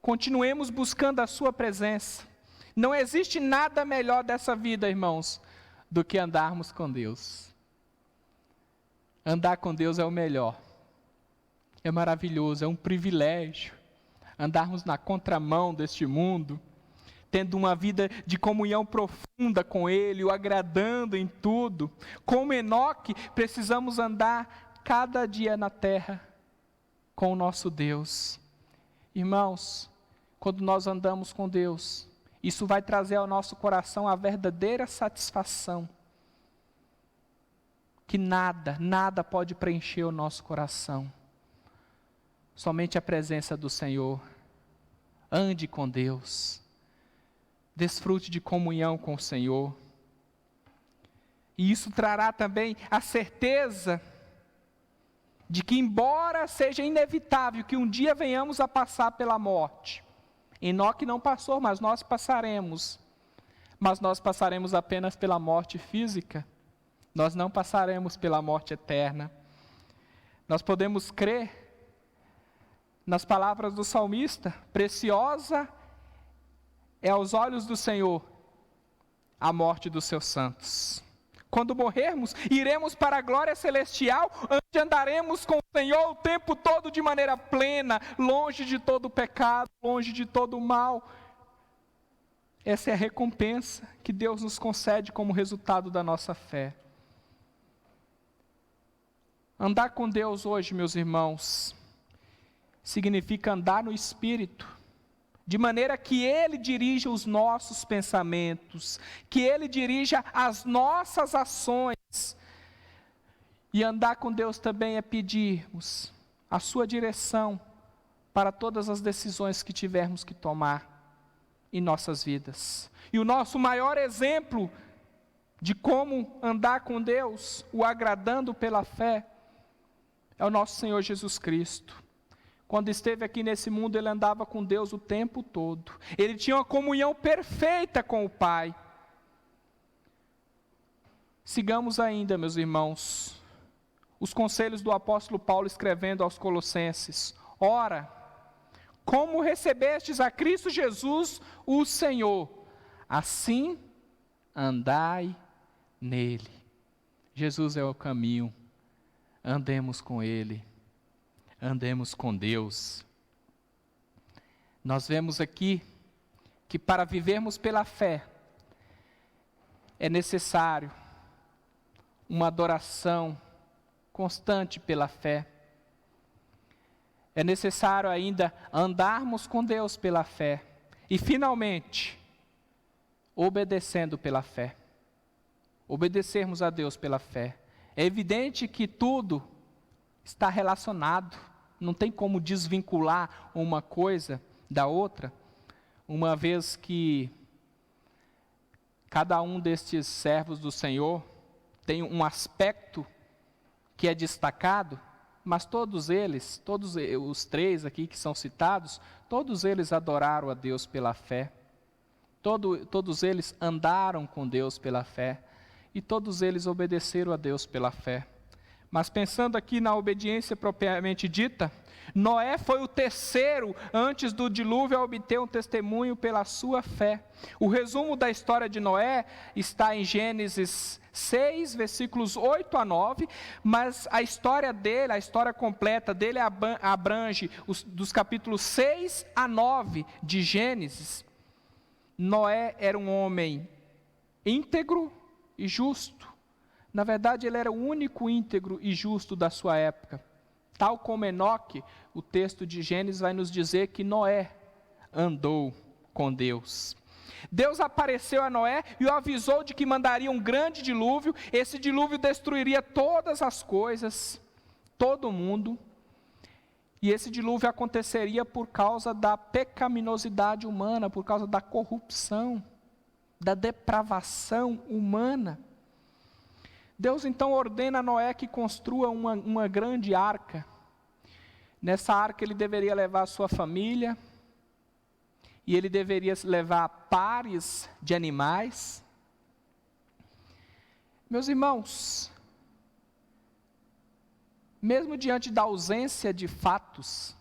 Speaker 1: continuemos buscando a sua presença. Não existe nada melhor dessa vida, irmãos, do que andarmos com Deus. Andar com Deus é o melhor. É maravilhoso, é um privilégio. Andarmos na contramão deste mundo, tendo uma vida de comunhão profunda com Ele, o agradando em tudo. Como Enoque, precisamos andar cada dia na terra com o nosso Deus. Irmãos, quando nós andamos com Deus, isso vai trazer ao nosso coração a verdadeira satisfação, que nada pode preencher o nosso coração, somente a presença do Senhor. Ande com Deus, desfrute de comunhão com o Senhor, e isso trará também a certeza de que, embora seja inevitável que um dia venhamos a passar pela morte, Enoque não passou, mas nós passaremos. Mas nós passaremos apenas pela morte física, nós não passaremos pela morte eterna. Nós podemos crer nas palavras do salmista, preciosa é aos olhos do Senhor a morte dos seus santos. Quando morrermos, iremos para a glória celestial, onde andaremos com o Senhor o tempo todo de maneira plena, longe de todo pecado, longe de todo mal. Essa é a recompensa que Deus nos concede como resultado da nossa fé. Andar com Deus hoje, meus irmãos, significa andar no Espírito, de maneira que Ele dirija os nossos pensamentos, que Ele dirija as nossas ações. E andar com Deus também é pedirmos a sua direção para todas as decisões que tivermos que tomar em nossas vidas. E o nosso maior exemplo de como andar com Deus, o agradando pela fé, é o nosso Senhor Jesus Cristo. Quando esteve aqui nesse mundo, Ele andava com Deus o tempo todo. Ele tinha uma comunhão perfeita com o Pai. Sigamos ainda, meus irmãos, os conselhos do apóstolo Paulo escrevendo aos Colossenses. Ora, como recebestes a Cristo Jesus, o Senhor, assim andai nele. Jesus é o caminho, andemos com Ele. Andemos com Deus. Nós vemos aqui que para vivermos pela fé, é necessário uma adoração constante pela fé. É necessário ainda andarmos com Deus pela fé. E finalmente, obedecendo pela fé. Obedecermos a Deus pela fé. É evidente que tudo está relacionado. Não tem como desvincular uma coisa da outra, uma vez que cada um destes servos do Senhor tem um aspecto que é destacado, mas todos eles, todos os três aqui que são citados, todos eles adoraram a Deus pela fé, todos eles andaram com Deus pela fé, e todos eles obedeceram a Deus pela fé. Mas pensando aqui na obediência propriamente dita, Noé foi o terceiro antes do dilúvio a obter um testemunho pela sua fé. O resumo da história de Noé está em Gênesis 6, versículos 8 a 9, mas a história dele, a história completa dele abrange dos capítulos 6 a 9 de Gênesis. Noé era um homem íntegro e justo. Na verdade, ele era o único íntegro e justo da sua época. Tal como Enoque, o texto de Gênesis vai nos dizer que Noé andou com Deus. Deus apareceu a Noé e o avisou de que mandaria um grande dilúvio. Esse dilúvio destruiria todas as coisas, todo o mundo. E esse dilúvio aconteceria por causa da pecaminosidade humana, por causa da corrupção, da depravação humana. Deus então ordena a Noé que construa uma grande arca. Nessa arca ele deveria levar a sua família, e ele deveria levar pares de animais. Meus irmãos, mesmo diante da ausência de fatos,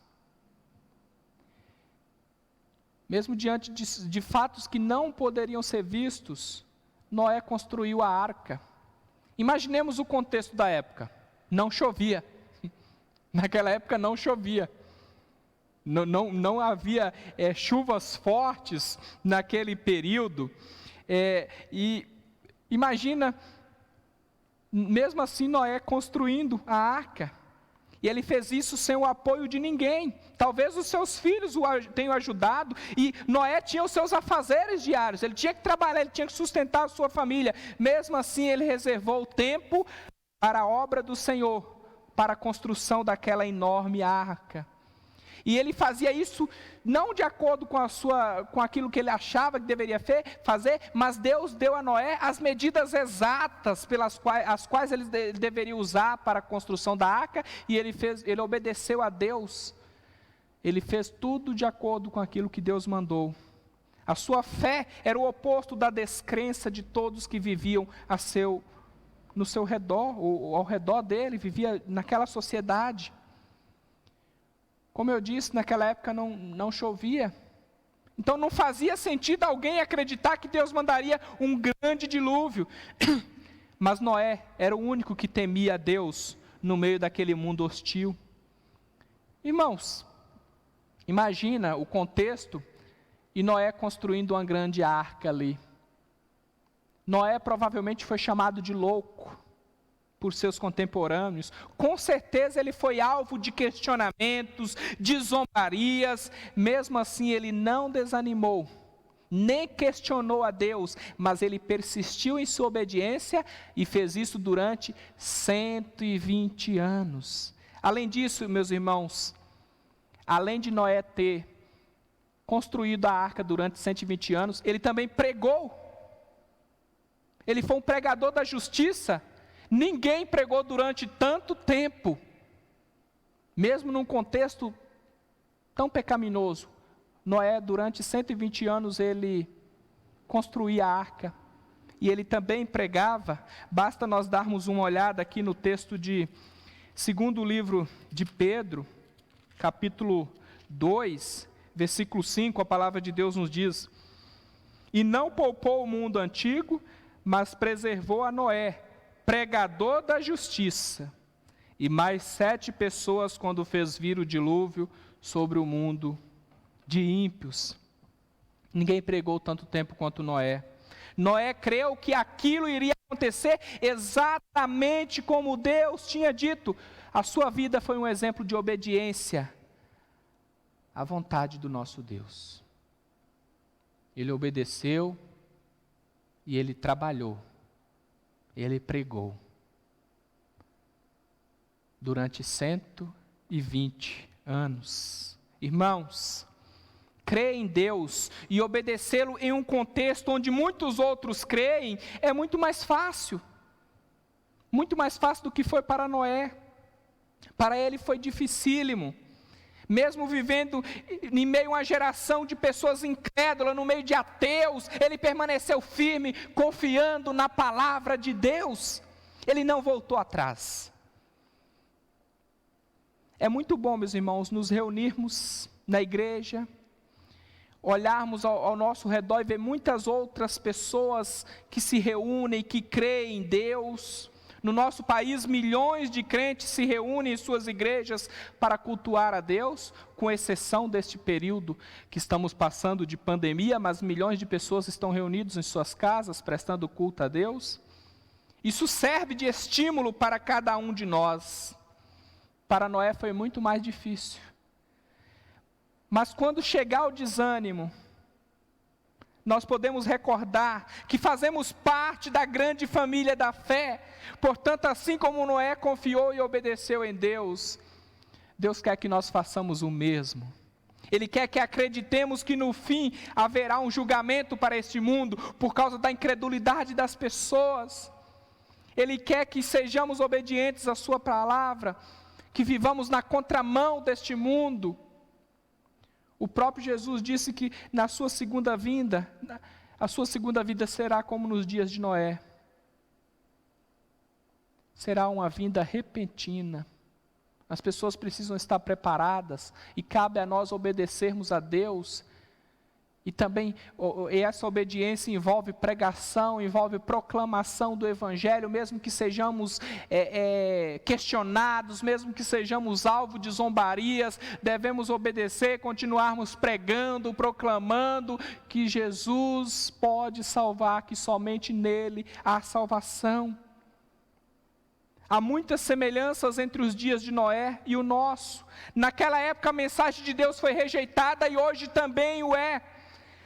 Speaker 1: mesmo diante de fatos que não poderiam ser vistos, Noé construiu a arca. Imaginemos o contexto da época. Não chovia. Naquela época não chovia. Não havia chuvas fortes naquele período. E imagina, mesmo assim, Noé construindo a arca. E ele fez isso sem o apoio de ninguém. Talvez os seus filhos o tenham ajudado. E Noé tinha os seus afazeres diários. Ele tinha que trabalhar, ele tinha que sustentar a sua família. Mesmo assim, ele reservou o tempo para a obra do Senhor, para a construção daquela enorme arca. E ele fazia isso não de acordo com aquilo que ele achava que deveria fazer, mas Deus deu a Noé as medidas exatas as quais ele deveria usar para a construção da arca, e ele obedeceu a Deus. Ele fez tudo de acordo com aquilo que Deus mandou. A sua fé era o oposto da descrença de todos que viviam no seu redor, ou ao redor dele, vivia naquela sociedade. Como eu disse, naquela época não chovia. Então não fazia sentido alguém acreditar que Deus mandaria um grande dilúvio. Mas Noé era o único que temia a Deus no meio daquele mundo hostil. Irmãos, imagina o contexto e Noé construindo uma grande arca ali. Noé provavelmente foi chamado de louco por seus contemporâneos. Com certeza ele foi alvo de questionamentos, de zombarias. Mesmo assim ele não desanimou, nem questionou a Deus, mas ele persistiu em sua obediência e fez isso durante 120 anos. Além disso, meus irmãos, além de Noé ter construído a arca durante 120 anos, ele também pregou. Ele foi um pregador da justiça. Ninguém pregou durante tanto tempo, mesmo num contexto tão pecaminoso. Noé, durante 120 anos, ele construía a arca, e ele também pregava. Basta nós darmos uma olhada aqui no texto de segundo livro de Pedro, capítulo 2, versículo 5, a palavra de Deus nos diz: e não poupou o mundo antigo, mas preservou a Noé, pregador da justiça, e mais 7 pessoas quando fez vir o dilúvio sobre o mundo de ímpios. Ninguém pregou tanto tempo quanto Noé. Noé creu que aquilo iria acontecer exatamente como Deus tinha dito. A sua vida foi um exemplo de obediência à vontade do nosso Deus. Ele obedeceu e ele trabalhou. Ele pregou durante 120 anos. Irmãos, crer em Deus e obedecê-lo em um contexto onde muitos outros creem é muito mais fácil. Muito mais fácil do que foi para Noé. Para ele foi dificílimo. Mesmo vivendo em meio a uma geração de pessoas incrédulas, no meio de ateus, ele permaneceu firme, confiando na palavra de Deus. Ele não voltou atrás. É muito bom, meus irmãos, nos reunirmos na igreja, olharmos ao nosso redor e ver muitas outras pessoas que se reúnem, que creem em Deus. No nosso país, milhões de crentes se reúnem em suas igrejas para cultuar a Deus, com exceção deste período que estamos passando de pandemia, mas milhões de pessoas estão reunidas em suas casas, prestando culto a Deus. Isso serve de estímulo para cada um de nós. Para Noé foi muito mais difícil. Mas quando chegar o desânimo, nós podemos recordar que fazemos parte da grande família da fé. Portanto, assim como Noé confiou e obedeceu em Deus, Deus quer que nós façamos o mesmo. Ele quer que acreditemos que no fim haverá um julgamento para este mundo por causa da incredulidade das pessoas. Ele quer que sejamos obedientes à sua palavra, que vivamos na contramão deste mundo. O próprio Jesus disse que na sua segunda vinda, a sua segunda vinda será como nos dias de Noé. Será uma vinda repentina. As pessoas precisam estar preparadas e cabe a nós obedecermos a Deus. E também essa obediência envolve pregação, envolve proclamação do Evangelho, mesmo que sejamos questionados, mesmo que sejamos alvo de zombarias, devemos obedecer, continuarmos pregando, proclamando que Jesus pode salvar, que somente nele há salvação. Há muitas semelhanças entre os dias de Noé e o nosso. Naquela época a mensagem de Deus foi rejeitada e hoje também o é.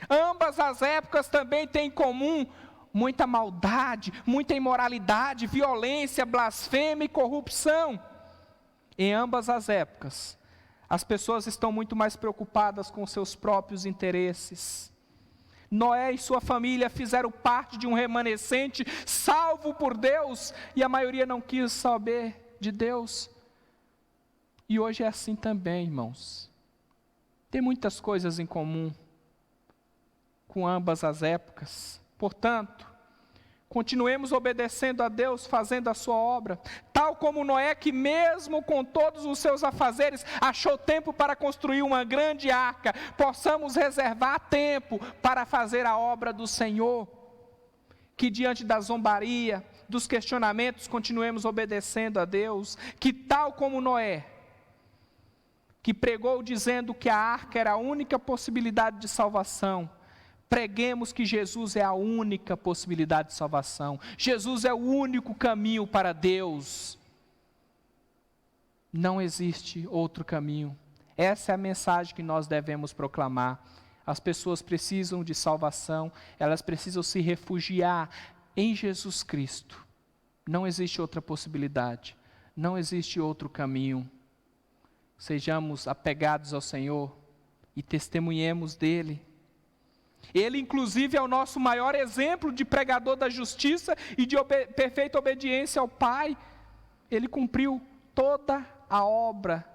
Speaker 1: Ambas as épocas também têm em comum muita maldade, muita imoralidade, violência, blasfêmia e corrupção. Em ambas as épocas, as pessoas estão muito mais preocupadas com seus próprios interesses. Noé e sua família fizeram parte de um remanescente salvo por Deus, e a maioria não quis saber de Deus. E hoje é assim também, irmãos. Tem muitas coisas em comum com ambas as épocas. Portanto, Continuemos obedecendo a Deus, fazendo a sua obra. Tal como Noé, que mesmo com todos os seus afazeres, achou tempo para construir uma grande arca. Possamos reservar tempo para fazer a obra do Senhor. Que diante da zombaria, dos questionamentos, continuemos obedecendo a Deus. Que tal como Noé, que pregou dizendo que a arca era a única possibilidade de salvação, preguemos que Jesus é a única possibilidade de salvação. Jesus é o único caminho para Deus. Não existe outro caminho. Essa é a mensagem que nós devemos proclamar. As pessoas precisam de salvação, elas precisam se refugiar em Jesus Cristo. Não existe outra possibilidade, não existe outro caminho. Sejamos apegados ao Senhor e testemunhemos dEle. Ele, inclusive, é o nosso maior exemplo de pregador da justiça e de perfeita obediência ao Pai. Ele cumpriu toda a obra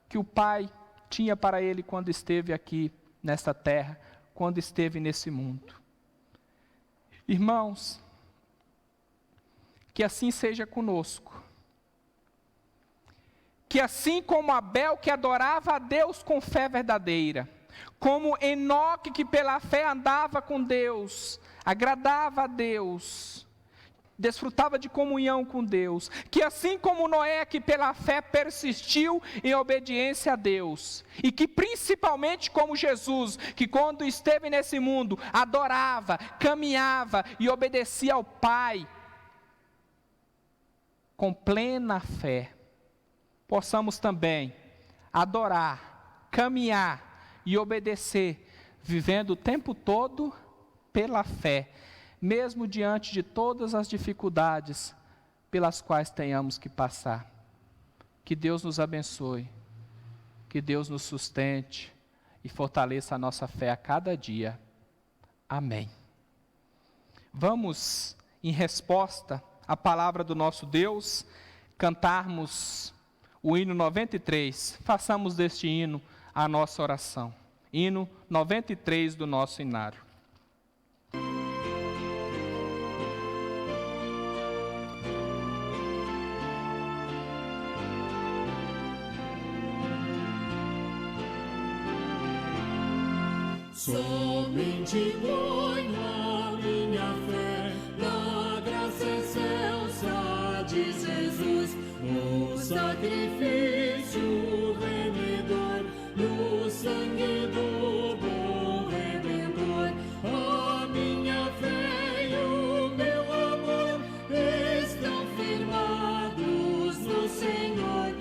Speaker 1: que o Pai tinha para ele quando esteve aqui nesta terra, quando esteve nesse mundo. Irmãos, que assim seja conosco. Que assim como Abel, que adorava a Deus com fé verdadeira, como Enoque, que pela fé andava com Deus, agradava a Deus, desfrutava de comunhão com Deus, que assim como Noé, que pela fé persistiu em obediência a Deus, e que principalmente como Jesus, que quando esteve nesse mundo, adorava, caminhava e obedecia ao Pai, com plena fé, possamos também adorar, caminhar e obedecer, vivendo o tempo todo pela fé, mesmo diante de todas as dificuldades pelas quais tenhamos que passar. Que Deus nos abençoe, que Deus nos sustente e fortaleça a nossa fé a cada dia. Amém. Vamos, em resposta à palavra do nosso Deus, cantarmos o hino 93. Façamos deste hino a nossa oração. Hino 93 do nosso inário.
Speaker 4: Somente ponho a minha fé na graça excelsa de Jesus, no sacrifício remidor, no sangue do bom Redentor. A minha fé e o meu amor estão firmados no Senhor,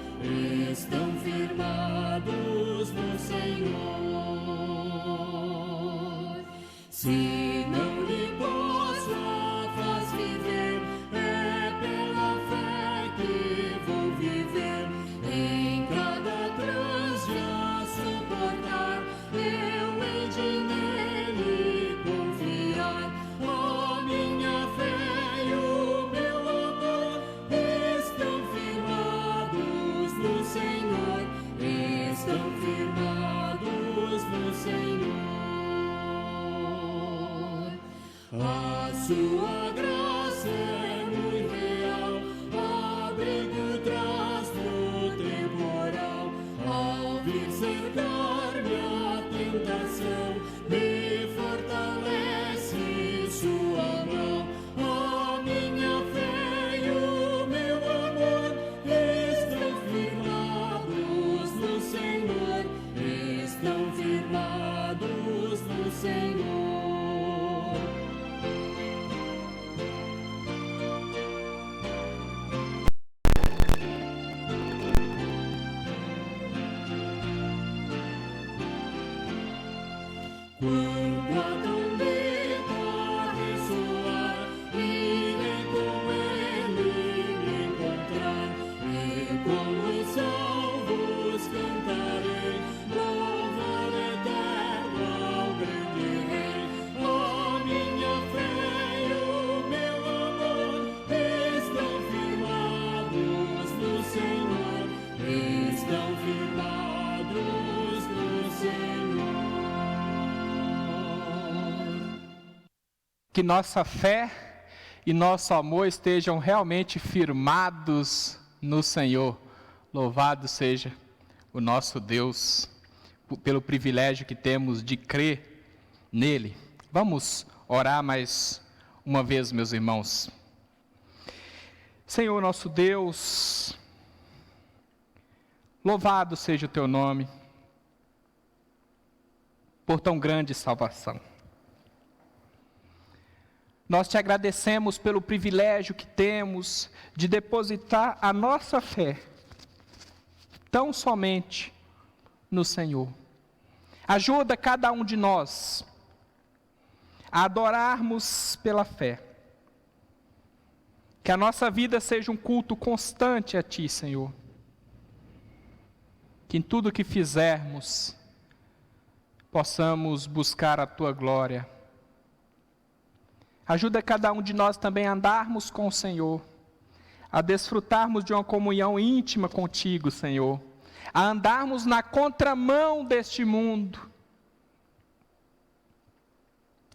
Speaker 4: estão firmados no Senhor. Se não lhe possa faz viver, é pela fé que vou viver. Em cada transe a suportar, eu hei de nele confiar. A minha fé e o meu amor estão firmados no Senhor, estão firmados no Senhor. A sua graça é muito real, abrigo traz no temporal. Ao vir cercar-me a tentação, me fortalece sua mão. A minha fé e o meu amor estão firmados no Senhor, estão firmados no Senhor. Quando a trombeta ressoar, irei com ele me encontrar, e com os salvos cantarei, louvor eterno ao grande Rei. A minha fé e o meu amor estão firmados no Senhor, estão firmados no Senhor. Que nossa fé
Speaker 1: e nosso amor estejam realmente firmados no Senhor. Louvado seja o nosso Deus pelo privilégio que temos de crer nele. Vamos orar mais uma vez, meus irmãos. Senhor nosso Deus, louvado seja o teu nome por tão grande salvação. Nós te agradecemos pelo privilégio que temos de depositar a nossa fé tão somente no Senhor. Ajuda cada um de nós a adorarmos pela fé. Que a nossa vida seja um culto constante a Ti, Senhor. Que em tudo que fizermos, possamos buscar a Tua glória. Ajuda cada um de nós também a andarmos com o Senhor, a desfrutarmos de uma comunhão íntima contigo, Senhor, a andarmos na contramão deste mundo,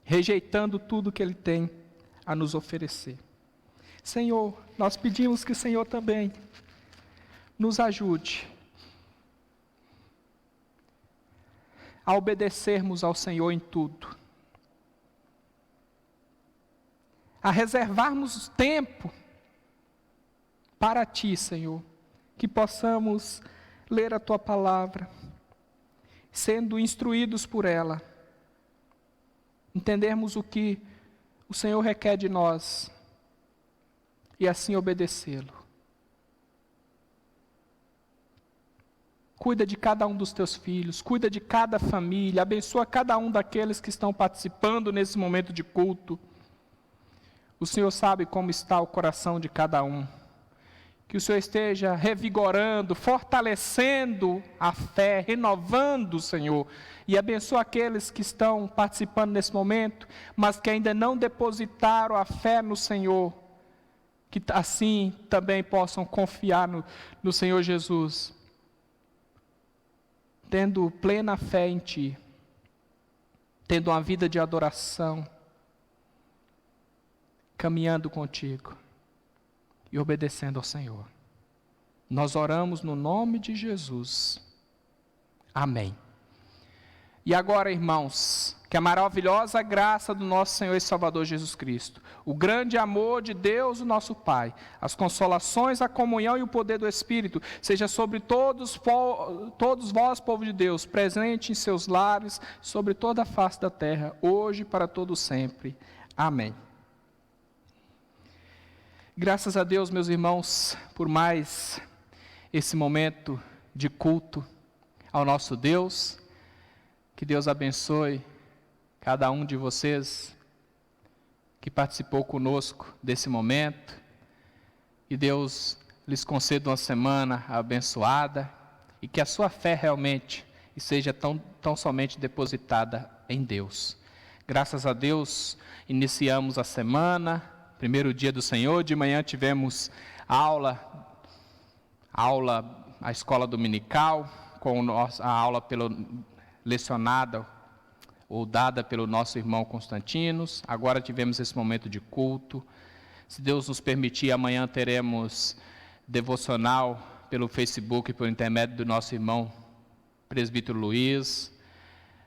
Speaker 1: rejeitando tudo que Ele tem a nos oferecer. Senhor, nós pedimos que o Senhor também nos ajude a obedecermos ao Senhor em tudo, a reservarmos tempo para Ti, Senhor, que possamos ler a Tua palavra, sendo instruídos por ela, entendermos o que o Senhor requer de nós e assim obedecê-lo. Cuida de cada um dos Teus filhos, cuida de cada família, abençoa cada um daqueles que estão participando nesse momento de culto. O Senhor sabe como está o coração de cada um. Que o Senhor esteja revigorando, fortalecendo a fé, renovando, Senhor. E abençoa aqueles que estão participando nesse momento, mas que ainda não depositaram a fé no Senhor. Que assim também possam confiar no Senhor Jesus. Tendo plena fé em Ti. Tendo uma vida de adoração. Caminhando contigo e obedecendo ao Senhor. Nós oramos no nome de Jesus. Amém. E agora, irmãos, que a maravilhosa graça do nosso Senhor e Salvador Jesus Cristo, o grande amor de Deus, o nosso Pai, as consolações, a comunhão e o poder do Espírito, seja sobre todos vós, povo de Deus, presente em seus lares, sobre toda a face da terra, hoje e para todo sempre. Amém. Graças a Deus, meus irmãos, por mais esse momento de culto ao nosso Deus. Que Deus abençoe cada um de vocês que participou conosco desse momento. Que Deus lhes conceda uma semana abençoada e que a sua fé realmente seja tão somente depositada em Deus. Graças a Deus, iniciamos a semana. Primeiro dia do Senhor, de manhã tivemos aula, a escola dominical, com a aula lecionada ou dada pelo nosso irmão Constantinos. Agora tivemos esse momento de culto. Se Deus nos permitir, amanhã teremos devocional pelo Facebook, por intermédio do nosso irmão presbítero Luiz.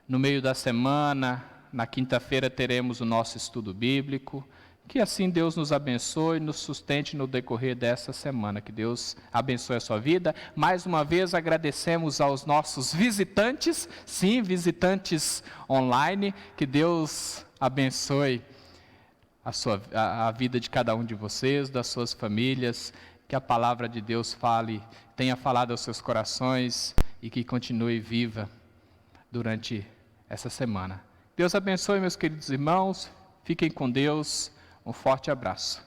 Speaker 1: No meio da semana, na quinta-feira, teremos o nosso estudo bíblico. Que assim Deus nos abençoe e nos sustente no decorrer dessa semana. Que Deus abençoe a sua vida. Mais uma vez agradecemos aos nossos visitantes, sim, visitantes online. Que Deus abençoe a vida de cada um de vocês, das suas famílias. Que a palavra de Deus tenha falado aos seus corações e que continue viva durante essa semana. Deus abençoe, meus queridos irmãos. Fiquem com Deus. Um forte abraço.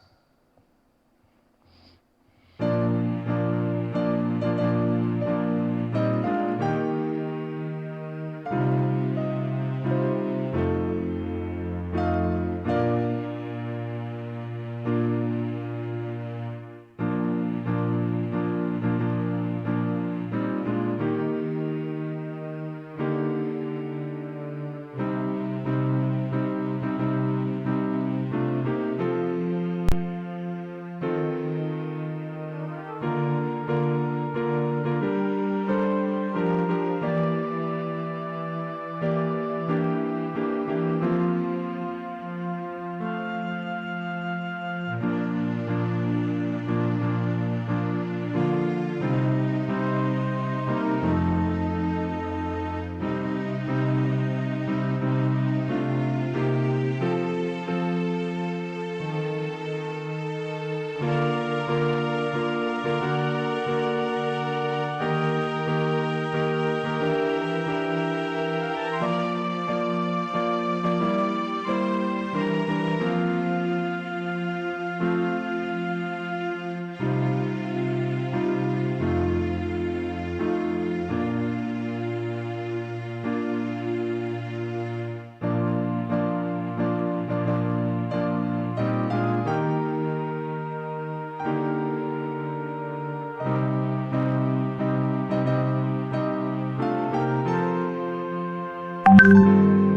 Speaker 3: Amém.